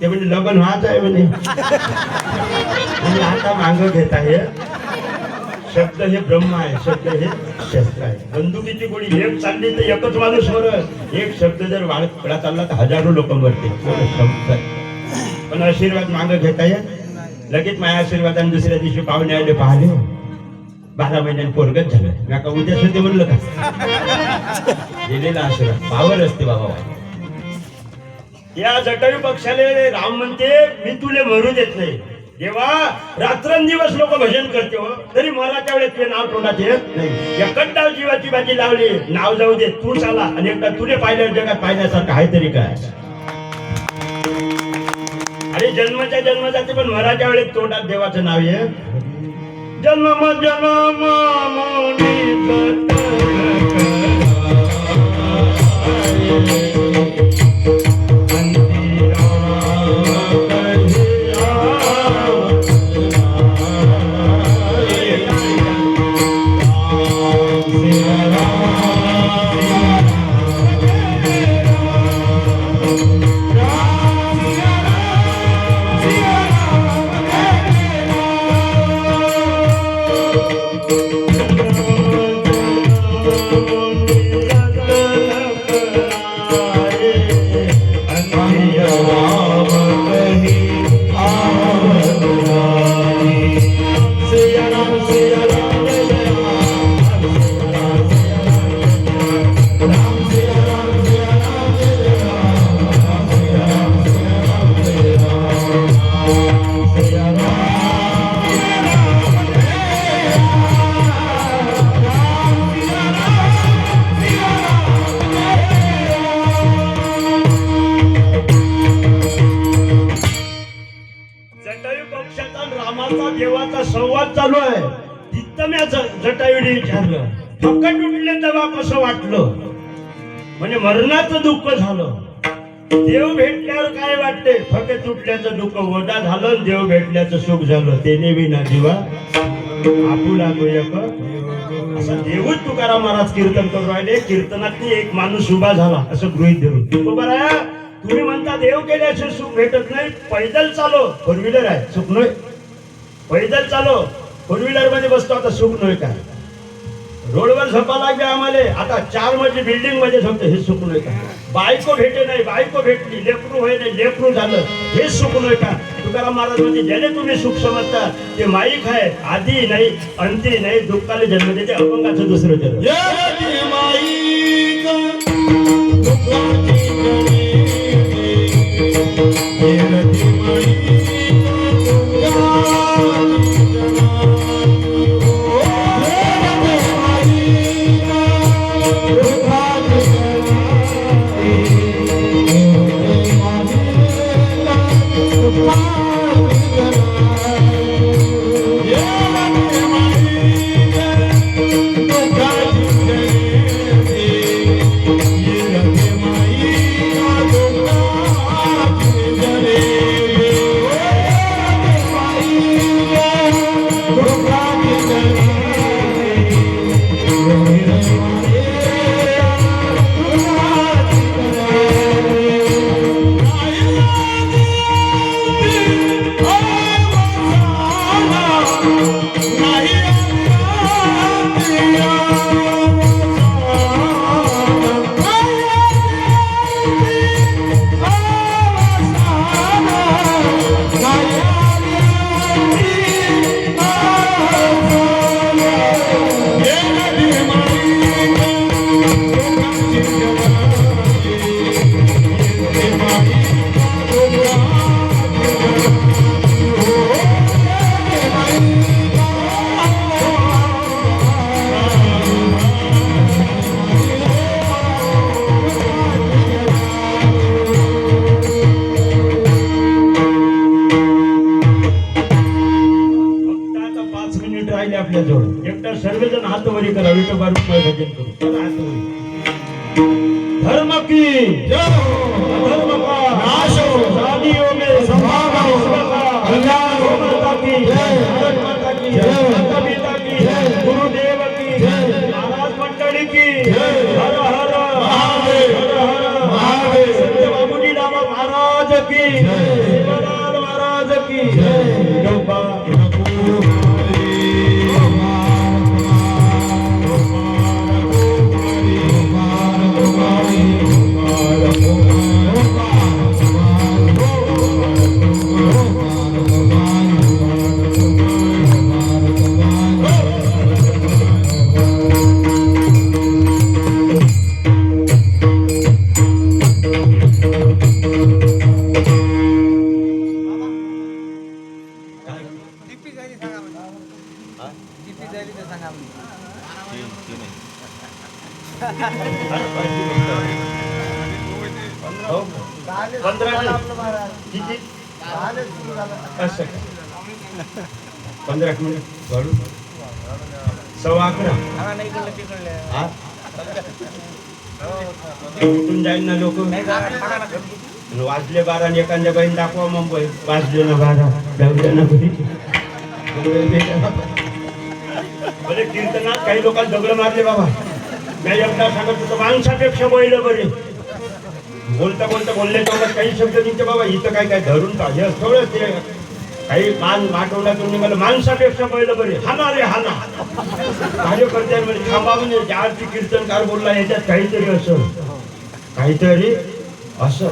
ते म्हणजे लग्न व्हायचं आहे म्हणे. आता मांग घेत आहे. शब्द हे ब्रह्म आहे, शब्द हे शस्त्र आहे. बंदुकीची गोळी एक चालली तर एकच माणूस मरत. एक शब्द जर वाढत चालला तर हजारो लोक मरते. पण आशीर्वाद मांग घेता येत. लगेच माझ्या आशीर्वादाने दुसऱ्या दिवशी पाहुणे आले, पाहिले 12 महिन्यांनी पोरगच झालं. मी का उद्याच होते म्हणलं का. दिलेला आशीर्वाद पावर असते बाबा. या जटायू पक्षाले राम म्हणते, मी तुले मरू देत नाही. देवा रात्रंदिवस लोक भजन करते हो, तरी मराठ्या वेळेस तुझे नाव तोंडात येत नाही. एकटा जीवाची बाजी लावली, नाव जाऊ दे, तू चाला. आणि एकदा तुले पाहिलं जगात पाहण्यासारखं आहे तरी काय. अरे जन्माच्या जन्म जाते, पण मराठ्या वेळेस तोंडात देवाचं नाव ये. जन्म जन्म चालू आहे तिथं मी जटायुडी विचारलं फकट उठले तेव्हा कसं वाटलं म्हणजे मरणाचं दुःख झालं. देव भेटल्यावर काय वाटते फकट उठल्याचं दुःख वडा झालं देव भेटल्याचं सुख झालं. तेने विना जीवा आपुला एक असं देवच तुकाराम महाराज कीर्तन करून राहिले. कीर्तनात एक माणूस उभा झाला असं गृहीत धरून बरं तुम्ही म्हणता देव केल्याशिवाय सुख भेटत नाही. पैदल चालो फोर व्हीलर आहे सुख नाही. पैदल चालो फोर व्हीलर मध्ये बसतो आता सुख नाही काय. रोडवर झोपा लागले आम्हाला आता 4 मजली बिल्डिंग मध्ये झोपतो हे सुख नाही का. बायको भेटे नाही बायको भेटली लेकरू होय नाही लेकरू झालं हे सुख नाही का. तुकाराम महाराज म्हणजे ज्याने तुम्ही सुख समजता ते माईक आहे आधी नाही अंती नाही दुःखाला जन्म देते अपंगाचं दुसरं जन्म. एकटा सर्वजण हात वरी करा विठोबा रुक्माई भजन करू. चला हात वरी. धर्म की अधर्म का नाश हो जातियों में संभाव हो कल्याण हो माता की भारत माता की माता पिता की गुरुदेव की महाराज मंडळी की हर हर महादेव हर हर महादेव. संत बाबूजी रामा महाराज की शिवलाल महाराज की विठोबा किती 15 मिनिट वाढू 11:15 उठून जाईल ना लोक. वाजले 12 आणि एखाद्या बाईन दाखवा मुंबई वाजले ना 12 जाऊ ना घरी. बरे कीर्तनात काही लोकांना दगड मारले बाबा. मी एकदा सांगत होतो माणसापेक्षा बैल बरे. बोलता बोलता बोलले तेव्हा काही शब्द निघते बाबा इथं काय काय धरून हे थोडं ते काही मान माटवल्यातून निघालं माणसापेक्षा बैल बरे. हाना रे हाना कार्यकर्त्या म्हणजे थांबा म्हणजे ज्याची कीर्तनकार बोलला याच्यात काहीतरी असं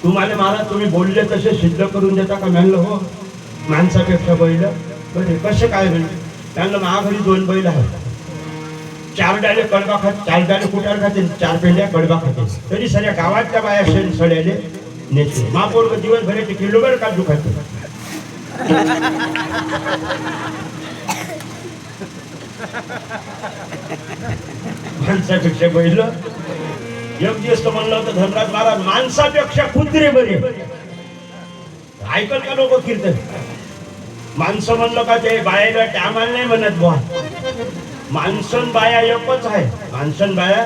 तुम्हाला महाराज तुम्ही बोलले तसे सिद्ध करून देता का. म्हणलं हो माणसापेक्षा बैल बरे. कसे काय म्हणजे त्यांना महाघरी 2 बैल आहेत. 4 डाले कडबा खात 4 डाले कुटार खाते 4 पेंड्या कडबा खाते. तरी सगळ्या गावातल्या बाया सड्याले नेते महापौर दिवसभराचे किलोभर काजू खाते. माणसापेक्षा बैल. एक दिवस तर म्हणलं होतं धनराज महाराज माणसापेक्षा कुत्रे बरे. ऐकल का लोक कीर्तन. माणसं म्हणलं का ते बायाला टायमाला नाही म्हणत बुवा. माणसं बाया एकच आहे. माणसं बाया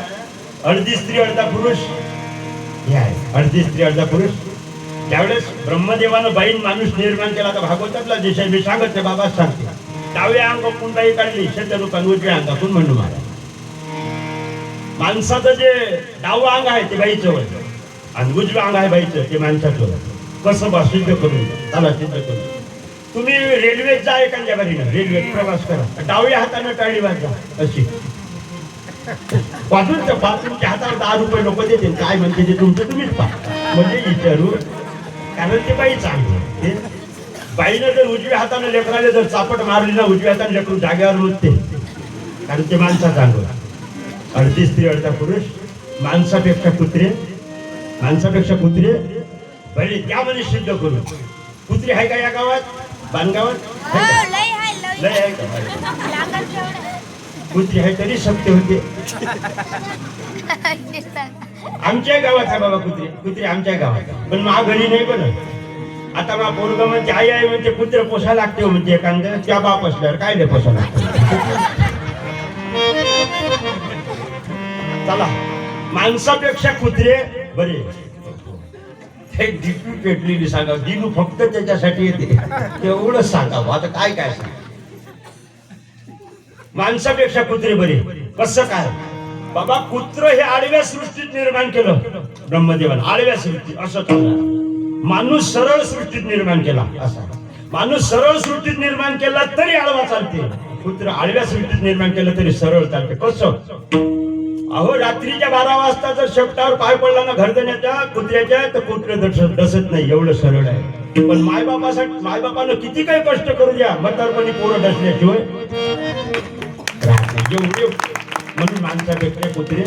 अर्धी स्त्री अर्धा पुरुष हे आहे. अर्धी स्त्री अर्धा पुरुष. त्यावेळेस ब्रह्मदेवानं बाईन माणूस निर्माण केला. तर भागवतातला दिशा मी सांगते बाबा सांगते. डाव्या अंगातून बाई काढली शतरूपान उजव्या अंगातून म्हणू मला. माणसाचं जे डावं अंग आहे ते बाईचं होय आणि उजवं अंग आहे बाईचं ते माणसाचं. कसं बा सिद्ध करून त्याला सिद्ध करून तुम्ही रेल्वेत जा एखाद्या बारीनं रेल्वेत प्रवास करा डाव्या हाताने टाळी वाजा अशी वाजून तुमच्या हातावर 10 रुपये लोक देतील. काय म्हणते ते तुमचं तुम्हीच पहा म्हणजे विचारू. कारण ते बाई चांगली. बाईनं जर उजव्या हाताने लेकराला जर चापट मारली ना उजव्या हाताने लेकरू जाग्यावर नसते. कारण ते माणसाचं अंग. अर्धी स्त्री अर्धा पुरुष. माणसापेक्षा कुत्रे बरे त्यामध्ये सिद्ध करू. कुत्री आहे का या गावात बांधगावात लय आहे का? कुत्री आहे तरी सत्य होते. आमच्या गावात आहे बाबा कुत्री आमच्या गावात पण मा घरी नाही पण. आता मा पोरग म्हणजे आई आहे म्हणजे कुत्र पोसा लागते म्हणजे एखाद्या त्या बाप असल्यावर काय नाही पोसा लागते. चला माणसापेक्षा कुत्रे बरे. एक दिनू पेटलेली सांगा दिनू फक्त त्याच्यासाठी येते तेवढंच सांगावं. आता काय सांग. माणसापेक्षा कुत्रे बरे. कसं काय बाबा. कुत्र हे आडव्या सृष्टीत निर्माण केलं ब्रह्मदेवानं. आडव्या सृष्टीत असं चाललं. माणूस सरळ सृष्टीत निर्माण केला असा. माणूस सरळ सृष्टीत निर्माण केला तरी आडवा चालते. कुत्र आडव्या सृष्टीत निर्माण केलं तरी सरळ चालते. कसं अहो रात्रीच्या 12 वाजता जर शेपटावर पाय पडला ना घरधण्याच्या कुत्र्याच्या तर कुत्रे डसत नाही. एवढं सरळ आहे. पण मायबापानं किती काही कष्ट करू द्या म्हातारपणी पोरं डसल्याशिवाय एवढे. म्हणून माणसापेक्षा कुत्रे.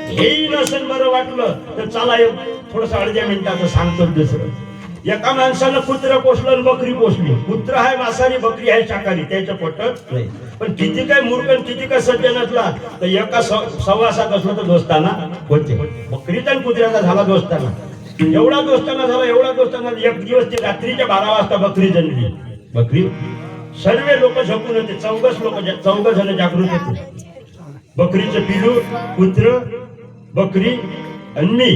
हेही नसेल बरं वाटलं तर चला थोडस अर्ध्या मिनिटाचं सांगतो दुसरं. एका माणसानं कुत्र पोसलं आणि बकरी पोसली. कुत्र आहे मांसाहारी बकरी आहे शाकाहारी त्याचं पटत नाही. पण किती काय मूर्ख किती काय सज्जन असला तर एका सहवासात असलं तर दोस्ताना होते. बकरीचा आणि कुत्र्याचा झाला दोस्ताना. एवढा दोस्ताना एक दिवस ते रात्रीच्या 12 वाजता बकरी जन्मली. बकरी सर्व लोक झोपून होते. 14 जण जागृत होते. बकरीचं पिलू कुत्र बकरी आणि मी.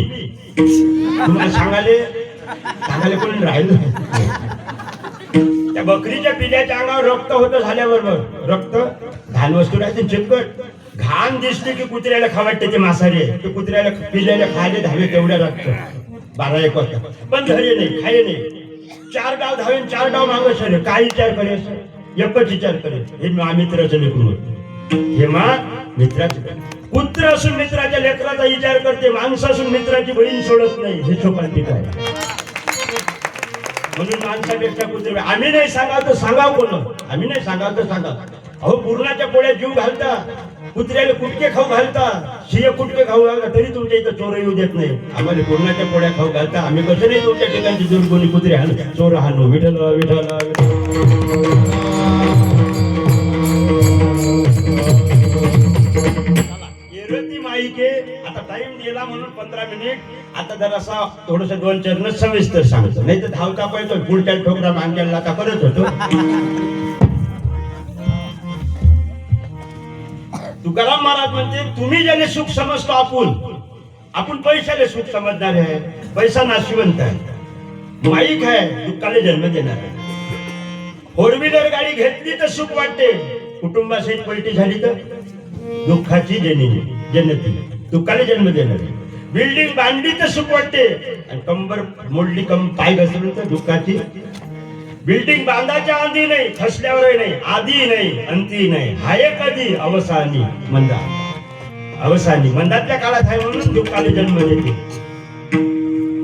तुम्हाला सांगायला कोणी राहिलं. त्या बकरीच्या पिल्याच्या अंगावर रक्त होतं झाल्याबरोबर रक्त घाण वस्तू राहते चिकट. घाण दिसते की कुत्र्याला खावाटते ते मांसाहारी आहे. ते कुत्र्याला पिल्याला खायला धावे तेवढ्या लागतं 12-1 वाजता. पण धरे नाही खायला नाही. 4 डाव धावेन 4 डाव मागं सर काय विचार करेल. एकच विचार करेल हे मित्राचं लेकरू हे मित्राचं. कुत्र असून मित्राच्या लेकराचा विचार करते. माणसं असून मित्राची बहीण सोडत नाही. हे सोपांतिक आहे. म्हणून माणसापेक्षा कुत्रे. आम्ही नाही सांगाव तर सांगाव कोण. आम्ही नाही सांगाव तर सांगा. अहो पूर्णाच्या पोळ्यात जीव घालता. कुत्र्याला कुटके खाऊ घालता. शिय कुटके खाऊ घालता तरी तुमच्या इथं चोर येऊ देत नाही. आम्हाला पूर्णाच्या पोळ्या खाऊ घालता. आम्ही कसं नाही तुमच्या ठिकाणची दुर्गुणी कुत्रे हाण चोर हाणू. विठ्ठल माईके. आता टाइम गेला म्हणून 15 मिनिट. आता जरासा थोडस 2 चरण सविस्तर सांगतो. नाही तर धावता पाहिजे पुढच्या ठोकरा मांग्याला आता करत होतो. तुकाराम महाराज म्हणते तुम्ही ज्याने सुख समजतो आपण पैशाले सुख समजणार आहे. पैसा नाशिवंत आहे. माईक आहे दुःखाला जन्म देणार आहे. 4 व्हीलर गाडी घेतली तर सुख वाटते. कुटुंबासहित पलटी झाली तर दुःखाची जन्नती दुःखाला जन्म देणार. बिल्डिंग बांधली तर सुख वाटते आणि कंबर मोडली पाय घसरून तर दुःखाची. बिल्डिंग बांधाच्या आधी नाही खसल्यावर नाही आधी नाही अंती नाही हाय कधी अवसानी मंदा. अवसानी मंदातल्या काळात आहे म्हणून दुःखाला जन्म देते.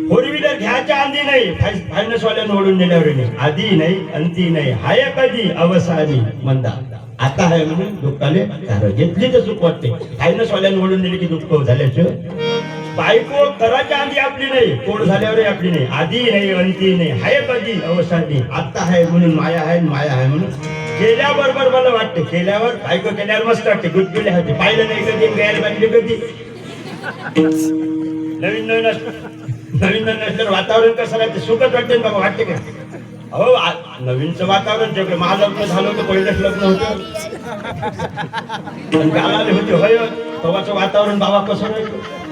4 व्हीलर घ्यायच्या आधी नाही फायनान्स वाल्यानं ओढून दिल्यावर नाही आधी नाही अंती नाही हाय कधी अवसानी मंदा. आता आहे म्हणून दुःखाले घेतली तर सुख वाटते. फायनान्स वाल्यानं ओढून दिली की दुःख झाल्याशिवाय. बायको कराच्या आधी आपली नाही कोड झाल्यावर आपली नाही आधी नाही अंती नाही हाय कधी अवसानी. आता आहे म्हणून माया आहे म्हणून केल्याबरोबर मला वाटते. केल्यावर बायको केल्यावर मस्त वाटते. गुदगुले होते. पाहिलं नाही कधी गायला बांधली कधी. नवीन असल्यावर वातावरण कसं राहते सुखच वाटते बाबा. वाटते का अहो नवीनचं वातावरण जगलं. माझं लग्न झालं होतं, पहिलंच लग्न होतं. पण गालाले होते होय, तेव्हाचं वातावरण बाबा कसं नाही.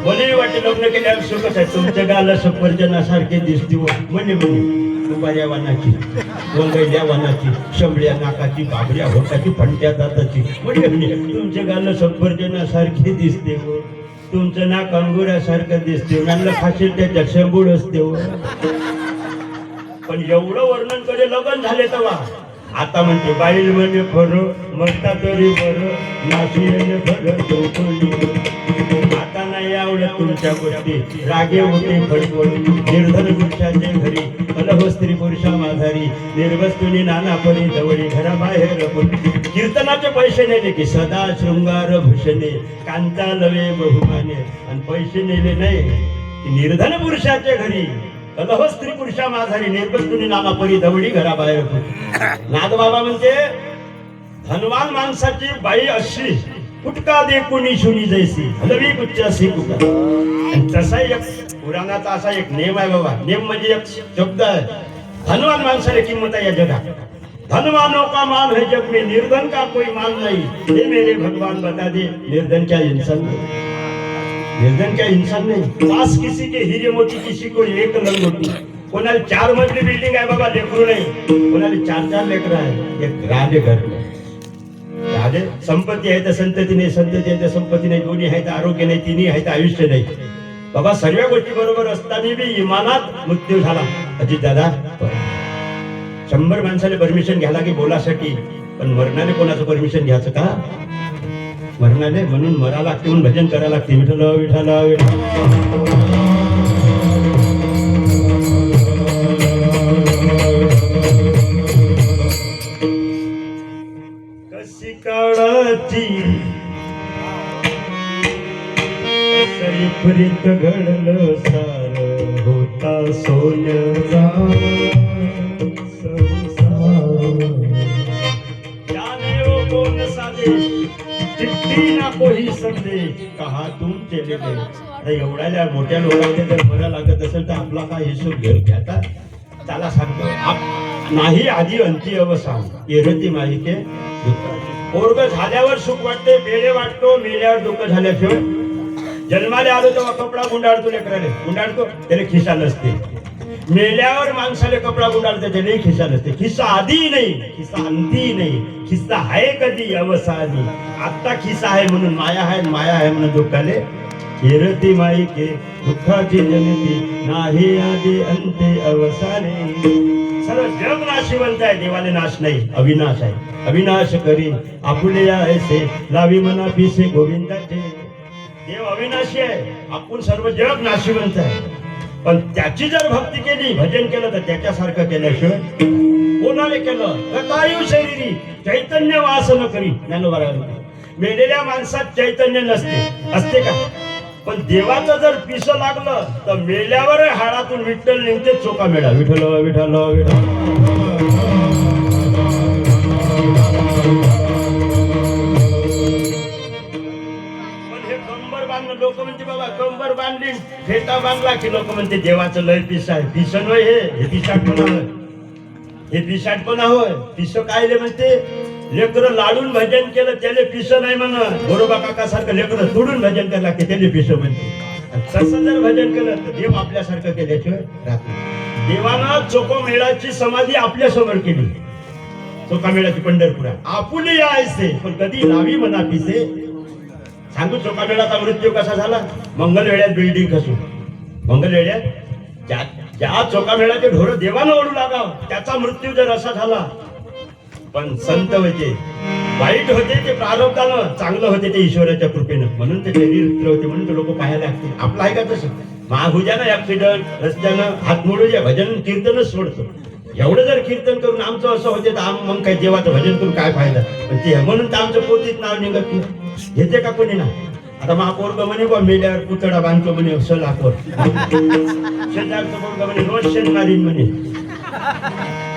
मला वाटते लग्न केल्यावर सुखच आहे. तुमच्या गाला सफरजनासारखे दिसते म्हणे दुपाऱ्या वानाची, गोंगल्या वानाची, शंभळ्या नाकाची, बाबऱ्या होटाची, फंट्या दाताची म्हणजे तुमच्या गाला सफरजनासारखे दिसते हो. तुमचं नाक अंगुरासारखं दिसते. नाला खाशील त्याच्या शेंबूड असते हो. पण एवढं वर्णन करे लग्न झाले तेव्हा. आता म्हणते बाईल म्हणे खरं, म्हणता तरी बरं, नाशियेने खरं चौकली. आता नाही आवडत तुमच्या गोष्टी, रागे होते फडफड. निर्धन पुरुषाचे घरी, अलह स्त्री पुरुषा माघारी, निर्वस्तुनी नाना परी जवळी, घराबाहेर कीर्तनाचे पैसे नेले की सदा शृंगार भूषणे, कांता लवे बहुमाने. आणि पैसे नेले नाही निर्धन पुरुषाच्या घरी, अलह स्त्री पुरुषा माघारी, निर्वस्तुनी नाना परी जवळी, घराबाहेर. नादबाबा म्हणते धनवान माणसाची बाई अशी, फुटका दे कुणी शुनी जैसी, हलवी कुच्चासी कुका. आणि तसा एक पुराणाचा असा एक नेम आहे बाबा. नेम म्हणजे एक शब्द आहे. धनवान माणसाला किंमत आहे या जगात. धनवानों का मान है जग में, निर्धन का कोई मान नहीं. हे मेरे भगवान बता दे, निर्धन क्या इंसान नहीं. निर्धन क्या इंसान नहीं. पास किसी के हीरे मोती, किसी को एक लंगोटी. कोणाला 4 मजली बिल्डिंग आहे बाबा, लेकरू नाही. कोणाला 4 लेकरं आहे, एक राधे घर नाही. राधे संपत्ती आहे तर संतती नाही, संतती आहे तर संपत्ती नाही, दोन्ही आहे तर आरोग्य नाही, तिन्ही आहे तर आयुष्य नाही. बाबा सर्व गोष्टी बरोबर असताना बी इमानात मृत्यू झाला. अजित दादा 100 माणसाला परमिशन घ्यायला की बोलासाठी, पण मरणाने कोणाचं परमिशन घ्यायचं का. मरणाने म्हणून मरा लागते, म्हणून भजन करायला लागते. विठ्ठल विठ्ठल विठ्ठल. कशी काळाची असई प्रीत घडलं सार, होता सोन्याचा संसार. जाने वो कौन सादे, चिट्ठी ना कोई संदेश, कहा तुम चले गए. आता एवढ्या मोठ्या लोकांना जर मरा लागत असेल तर आपला काय हिशोब घेता. त्याला सांगतो नाही आधी अंती अवसान, येरती माहिती. पोरग झाल्यावर सुख वाटते, मेले वाटतो, मेल्यावर दुःख झाल्याशिवाय. जन्माला आलो तेव्हा कपडा गुंडाळतो, लेकराले गुंडाळतो, त्याला खिसा नसते. मेल्यावर माणसाले कपडा गुंडाळतो, त्याला खिसा नसते. खिस्सा आधी नाही, खिस्सा अंती नाही. खिस्सा आहे कधी अवसानी. आता खिस्सा आहे म्हणून माया आहे, माया आहे म्हणून दुःखाले. येरती माईके दुःखाची जनती, नाही आधी अंते अवसाने. सर्व जग नाशिवंत आहे, देवाले नाश नाही, अविनाश आहे. अविनाश करी आपुले ऐसे, लावी मना पिसे गोविंदाचे. देव अविनाशी आहे, आपण सर्व जग नाशिवंत आहे. पण त्याची जर भक्ती केली, भजन केलं तर त्याच्यासारखं केल्याशिवाय कोणाने केलं. कथायु शरीरी चैतन्य वास न करी. मेलेल्या माणसात चैतन्य नसते, असते का. पण देवाचं जर पिस लागलं तर मेल्यावर हाडातून विठ्ठल निघते, चोका मेळा. विठ्ठल विठ्ठल विठ्ठल. पण हे कंबर बांधणं, लोक म्हणते बाबा कंबर बांधली, फेटा बांधला की लोक म्हणते देवाचं लय पिस आहे. पिस नव्हे हे पिसाटपणा होय. हे पिसाटपणा होय. पिस कायले म्हणते, लेकरं लाडून भजन केलं त्याले पिस नाही म्हणा. गोरोबा काका सारखं लेकरं तुडून भजन करायला लागते, त्याले पिस म्हणते. तसं जर भजन केलं तर देव आपल्यासारखं केल्याशिवाय राहत नाही. देवानं चोकोमेळाची समाधी आपल्या समोर केली. चोकामेळाची पंढरपुरात आपुले यायचे, पण कधी लावी म्हणा पिसे. सांगू चोकामेळाचा मृत्यू कसा झाला. मंगलवेड्यात बिल्डिंग खसून. मंगलवेड्यात ज्या चोकामेळाचे ढोर देवानं ओढू लागाव त्याचा मृत्यू जर असा झाला. पण संत होते, वाईट होते ते प्रारब्धानं, चांगलं होते ते ईश्वराच्या कृपेनं. म्हणून ते शरीर होते, म्हणून ते लोक पाहायला लागते. आपलं आहे का तसं. महाभुजानं ऍक्सिडेंट, रस्त्यानं हात मोडू द्या, भजन कीर्तनच सोडतो. एवढं जर कीर्तन करून आमचं असं होते तर मग काय देवाचं भजन करून काय फायदा. पण ते म्हणून तर आमचं पोतीत नाव निघत नाही. घेते का कोणी ना. आता महापौर म्हणे बा मेल्यावर पुतळा बांधतो म्हणे सलाखवर. शेजारचं पोरग म्हणे रोज शेण मारीन म्हणे.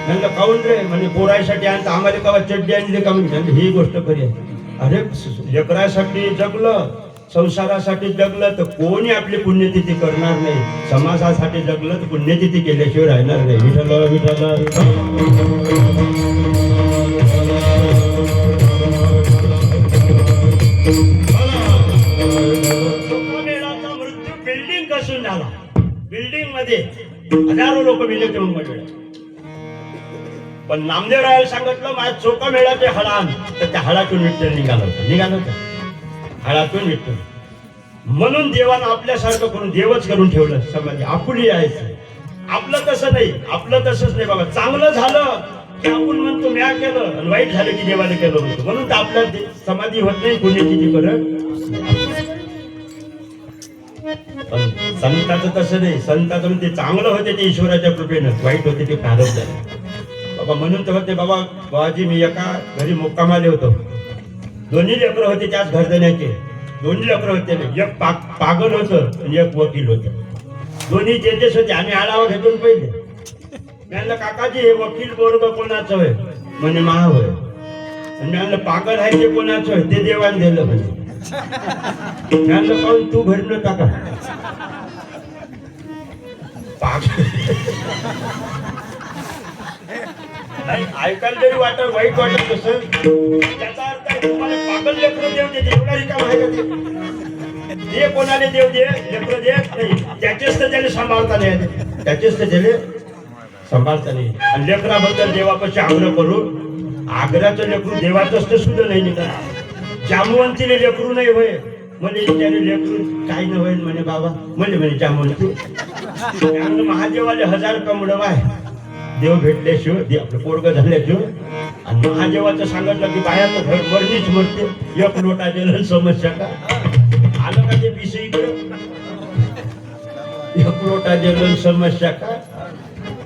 म्हणलं काऊन रे म्हणजे पोरायसाठी आणि आम्हाला कवा चड्डी आणली का म्हणजे ही गोष्ट खरी आहे. अरे लेकरासाठी जगलं, संसारासाठी जगलं तर कोणी आपली पुण्यतिथी करणार नाही. समाजासाठी जगलं तर पुण्यतिथी केल्याशिवाय राहणार नाही. विठ्ठल विठ्ठल. मृत्यू बिल्डिंग कसून झाला. बिल्डिंग मध्ये हजारो लोक मेले तेवढून मध्ये. पण नामदेवरायाला सांगितलं माझ्या चोका मेळाचे हळान, तर त्या हळातून विठ्ठल निघाला होता. हळातून विठ्ठल. म्हणून देवानं आपल्यासारखं करून देवच करून ठेवलं समाधी. आपुली यायचं. आपलं तसं नाही. आपलं तसंच नाही बाबा. चांगलं झालं की आपण म्हणतो म्या केलं, आणि वाईट झालं की देवाने केलं म्हणतो. म्हणून तर आपल्या समाधी होत नाही, पुण्यतिथी करत. पण संताचं तसं नाही. संताचं म्हणजे चांगलं होते ते ईश्वराच्या कृपेनं, वाईट होते ते प्रारब्धाने बाबा. म्हणून तर होते बाबा बाबाजी, मी एका घरी मुक्कामाले होतो. दोन्ही लेकरं होते त्याच घरधण्याचे. दोन्ही लेकरं होते. एक पागल होतं आणि एक वकील होतं. दोन्ही जेजेस होते. आम्ही आढावा घेतून पहिले म्हणलं काकाजी हे वकील बोर्ग कोणाचं होय? म्हणे महा होय. आणि म्हणलं पागल आहे ते कोणाचं होय? ते देवान दिलं म्हणे. म्हणलं पाहून तू घरी न टाका पागल. नाही ऐकायला जरी वाटत वाईट वाटत कसं, त्याचा अर्थ आहे तुम्हाला पागल लेकरं देव देते एवढा रिकाम आहे का ते? ते कोणाला देव दे लेकरं देत नाही. त्याचेच तर त्याने सांभाळता नाही. त्याचेच तर त्याने सांभाळता नाही. आणि लेकराबद्दल देवापाशी आग्रह करून, आग्रहाचं लेकरू देवाचंच तर सुद्धा नाही निघाला. जामवंतीने लेकरू नाही होय. म्हणजे त्याने लेकरू काही न होईल म्हणे बाबा. म्हणे जामवंती महादेवाले 1000 कमडव आहे. देव भेटल्याशिवाय आपलं पोरग झाल्याशिवाय. आणि महादेवाचं सांगितलं की बाहेरचं घर मरणीच मरते. एक लोटा दिलं समस्या का आलं का ते पिसे इकडं. एक लोटा दिलं समस्या का.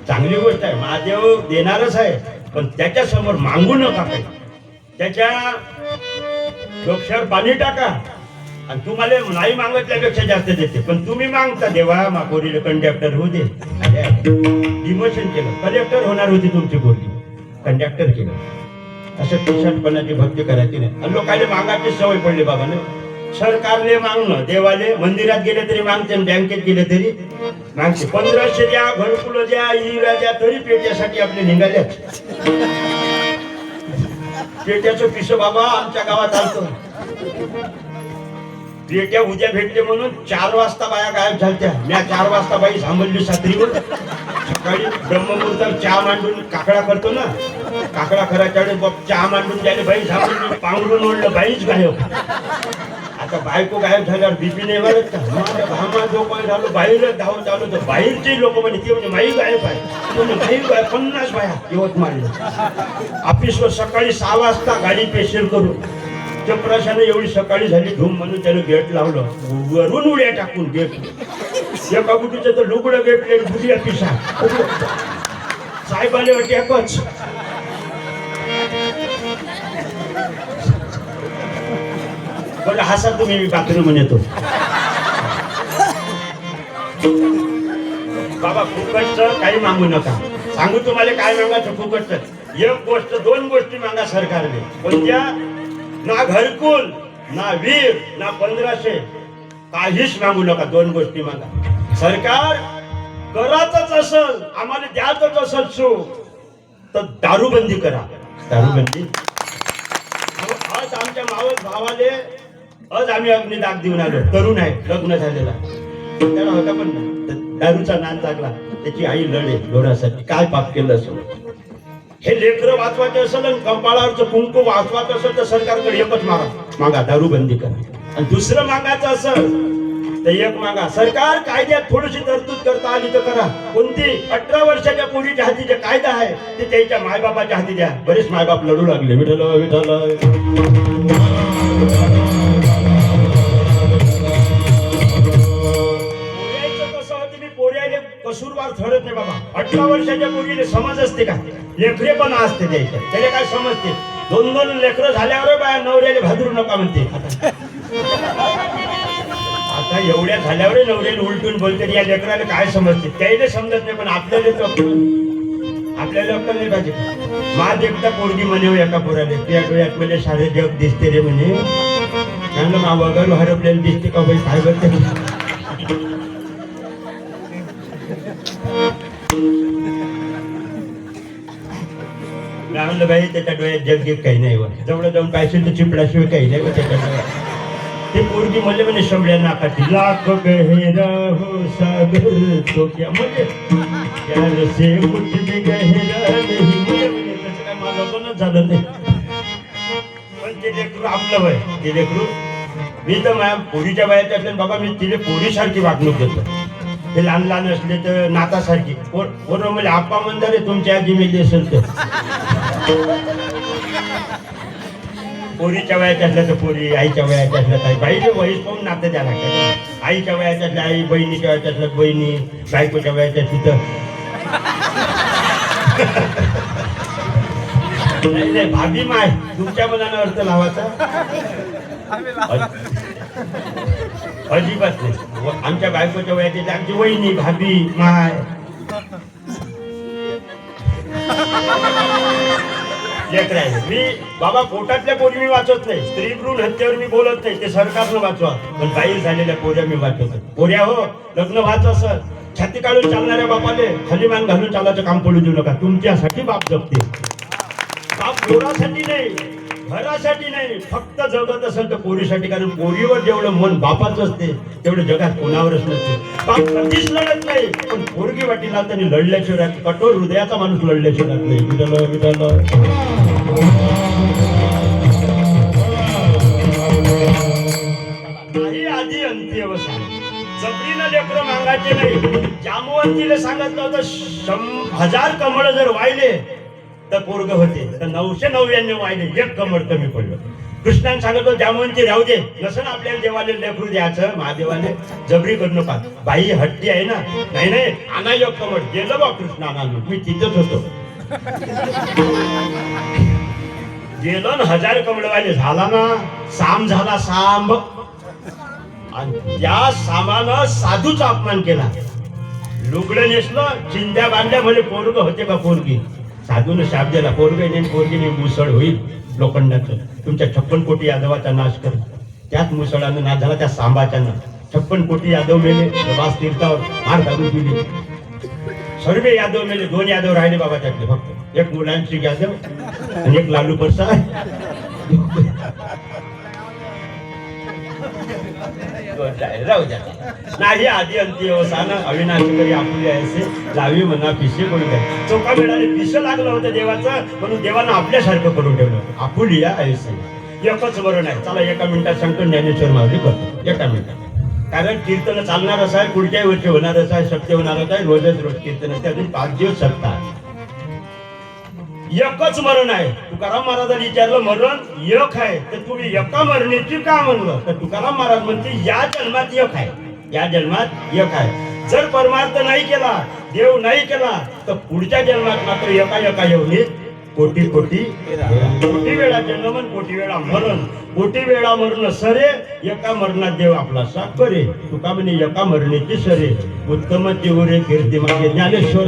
चांगली गोष्ट आहे. महादेव देणारच आहे. पण त्याच्या समोर मागू नका काही. त्याच्या डोक्यावर पाणी टाका. आणि तुम्हाला नाही मागितल्यापेक्षा जास्त देते. पण तुम्ही मागता देवा मा पोरीला कंडक्टर होऊ दे. डिमोशन केलं. कलेक्टर होणार होती तुमची पोरगी, कंडक्टर केलं. असं पिसाटपणाची भक्ती करायची नाही. आणि लोकांना मागायची सवय पडली बाबा ना. सरकारले मागणं, देवाले मंदिरात गेले तरी मागते, बँकेत गेले तरी मागते. 1500 द्या, घरकुल द्या, हिरा द्या, तरी पेट्यासाठी आपले निघाले. पेट्याचं पिस बाबा आमच्या गावात आलतो. पेट्या उद्या भेटले म्हणून 4 वाजता बाया गायब झालत्या. मी 4 वाजता बाई थांबवली सात्रीवर. सकाळी ब्रह्ममुहूर्तावर चहा मांडून काकडा करतो ना, काकडा करायच्या वेळेस चहा मांडून द्यायला बाई थांबवली. पांघरून ओढलं, बाईच गायब. आता बायको गायब झाल्यावर बीपी नाही वाढत का? माझ्या भामा झोपाय झालो, बाहेरच धावत आलो तर बाहेरचे लोक म्हणे ते म्हणजे माई गायब आहे. म्हणजे माई गायब. 50 बाया यवतमाळला. ऑफिसवर सकाळी 6 वाजता गाडी स्पेशल करून चपराशाने एवढी सकाळी झाली धूम म्हणून त्यानं गेट लावलं. वरून उड्या टाकून गेट. एका गुटीचं तर लुगडं गेटले गुटिया पिसा. साहेबाले वाटे एकच. बरं हसा तुम्ही, मी बाथरूम येतो. बाबा फुकटचं काही मागू नका. सांगू तुम्हाला काय मागायचं फुकटचं. एक गोष्ट 2 गोष्टी मागा सरकारने. कोणत्या? ना घरकुल, ना वीर, ना 1500. काहीच मागू नका. 2 गोष्टी मागा. सरकार करायचंच असल, आम्हाला द्यायचंच असल सुख, तर दारूबंदी करा. दारूबंदी. आज आमच्या मावस भावाले आज आम्ही अग्निदाग देऊन आलो. तरुण आहे, लग्न झालेला. त्याला होता पण दारूचा नाद लागला. त्याची आई लढे डोळ्यासाठी. काय पाप केलं असं. हे लेकरं वाचवायचे असेल आणि कपाळावरचं कुंकू वाचवायचं असेल तर सरकारकडे एकच मागा दारूबंदी करा. आणि दुसरं मागायचं असेल तर एक मागा. सरकार कायद्यात थोडीशी तरतूद करता आली तर करा. कोणती? 18 वर्षाच्या पोरीच्या हाती जे कायदा आहे ते त्याच्या मायबापाच्या हाती द्या. बरेच मायबाप लढू लागले. विठ्ठल विठ्ठल. कसूरवार ठरत नाही बाबा. 18 वर्षाच्या पोरीला समज असते का? लेकरे पण असते द्यायच्या. त्याला काय समजते? 2 लेकरं झाल्यावर बाया नवऱ्याला भादरू नका म्हणते. आता एवढ्या झाल्यावर नवऱ्याला उलटून बोलते. या लेकराला काय समजते? त्याला समजत नाही. पण आपल्याला अक्कल नाही पाहिजे. माझ एकदा पोरगी म्हणे एका पोराले, त्या डोळ्यात मला सारे जग दिसते रे म्हणे. म्हणलं मा वगैरे हरपलेलं दिसते का बाई काय करते म्हणलं बाई त्याच्या डोळ्यात जग काही नाही व जवळ जाऊन पाहिजे तर चिपडाशिवाय काही नाही व त्याच्या डोळ्यात ते पोरगी म्हणले म्हणे शंभऱ्या नाकाची लाख गहेरा हो सागर तो क्या म्हणजे प्यार से कुछ भी गहेरा नहीं म्हणे त्याचं काय माझं कोणच झालं नाही पण ते लेकरू आपलं वय ते लेकरू मी तर माझ्या पोरीच्या वयात असले बाबा मी तिला पोरीसारखी वागणूक देतो ते लहान लहान असले तर नातासारखी पोरं म्हणजे आप्पा म्हणतात रे तुमच्या आधी मेली असेल तर पोरीच्या वयात असल्या तर पोरी आईच्या वयात असल्या तर बाईचे वयस पाहून नातं द्या लागतात आईच्या वयात असल्या आई बहिणीच्या वयात असल्या बहिणी बायकोच्या वयात असली तर नाही भाभी माय तुमच्या मनानं अर्थ लावायचा अजिबात नाही आमच्या बायकोच्या वयात आमची वहिनी भाभी माय लेकर आहे मी बाबा पोटातल्या पोरी मी वाचवत नाही स्त्री भ्रूण हत्येवर मी बोलत नाही ते सरकारनं वाचवा पण बाहेर झालेल्या पोऱ्या मी वाचवतो पोऱ्या हो लग्न वाच असं छाती काढून चालणाऱ्या बापाले खाली मान घालून चालायचं काम पडू देऊ नका तुमच्यासाठी बाप जगते बाप पोरासाठी नाही घरासाठी नाही फक्त जगत असेल तर पोरीसाठी कारण पोरीवर जेवढं मन बापाचं असते तेवढं जगात कोणावरच नसते बाप कधीच लढत नाही पण पोरगी वाटीला त्यांनी लढल्याशिवाय राहत कठोर हृदयाचा माणूस लढल्याशिवाय राहत नाही विधान नाही आधी अंती अवसान जबरीनं लेकरं मागायचे नाही जामवंतीला सांगितलं होतं 1000 कमळ जर वाहिले तर पोरग होते तर 999 वाहिले एक कमळ कमी पडलं कृष्णाने सांगितलं जामवंती राहू दे नसं आपल्याला देवाला लेकरू द्यायचं महादेवाने जबरी करू नका बाई हट्टी आहे ना नाही नाही आणा एक कमळ गेलं बा कृष्णाला मी तिथंच होतो गेलो ना 1000 कमळ वाहिले झाला ना साम झाला सांब आणि त्या सामानं साधूचा अपमान केला लुगडं नेसलं चिंध्या बांधल्या म्हणजे पोरग होते का पोरगी साधून शाप दिला पोरगीने पोरगीने मुसळ होईल लोखंडाचं तुमच्या 56 कोटी यादवाचा नाश कर त्याच मुसळानं नाश झाला त्या सांबाच्या 56 कोटी यादव मेले प्रभास तीर्थावर मार घालून दिली सर्व यादव मेले 2 यादव राहिले बाबा त्यातले फक्त एक मुलांची यादव आणि एक लालू प्रसाद राहू द्या नाही आधी अंती अवसान अविनाशी करी आपुली ऐसे लावी म्हणा पिसे करून द्या चोका मिळाले पिस लागलं होतं देवाचं म्हणून देवानं आपल्यासारखं करून ठेवलं आपुली या ऐसे एकच बरं नाही चला एका मिनिटात सांगतो ज्ञानेश्वर माऊली करतो एका मिनिटात कारण कीर्तन चालणारच आहे पुढच्याही वर्षी होणारच आहे सत्य होणारच आहे रोजच रोज कीर्तन असते अजून 5 दिवस सप्ताह एकच मरण आहे तुकाराम महाराजांनी विचारलं मरण एक आहे तर तुम्ही एका मरणीची का म्हणलं तर तुकाराम महाराज म्हणते या जन्मात एक आहे या जन्मात एक आहे जर परमार्थ नाही केला देव नाही केला तर पुढच्या जन्मात मात्र एका येऊन कोटी कोटी वेळा जन्म कोटी वेळा मरण कोटी वेळा मरण सरे एका मरणात देव आपला साथ करे तुका म्हणे एका मरणीची सरे उत्तम तेवरे कीर्ती मागे ज्ञानेश्वर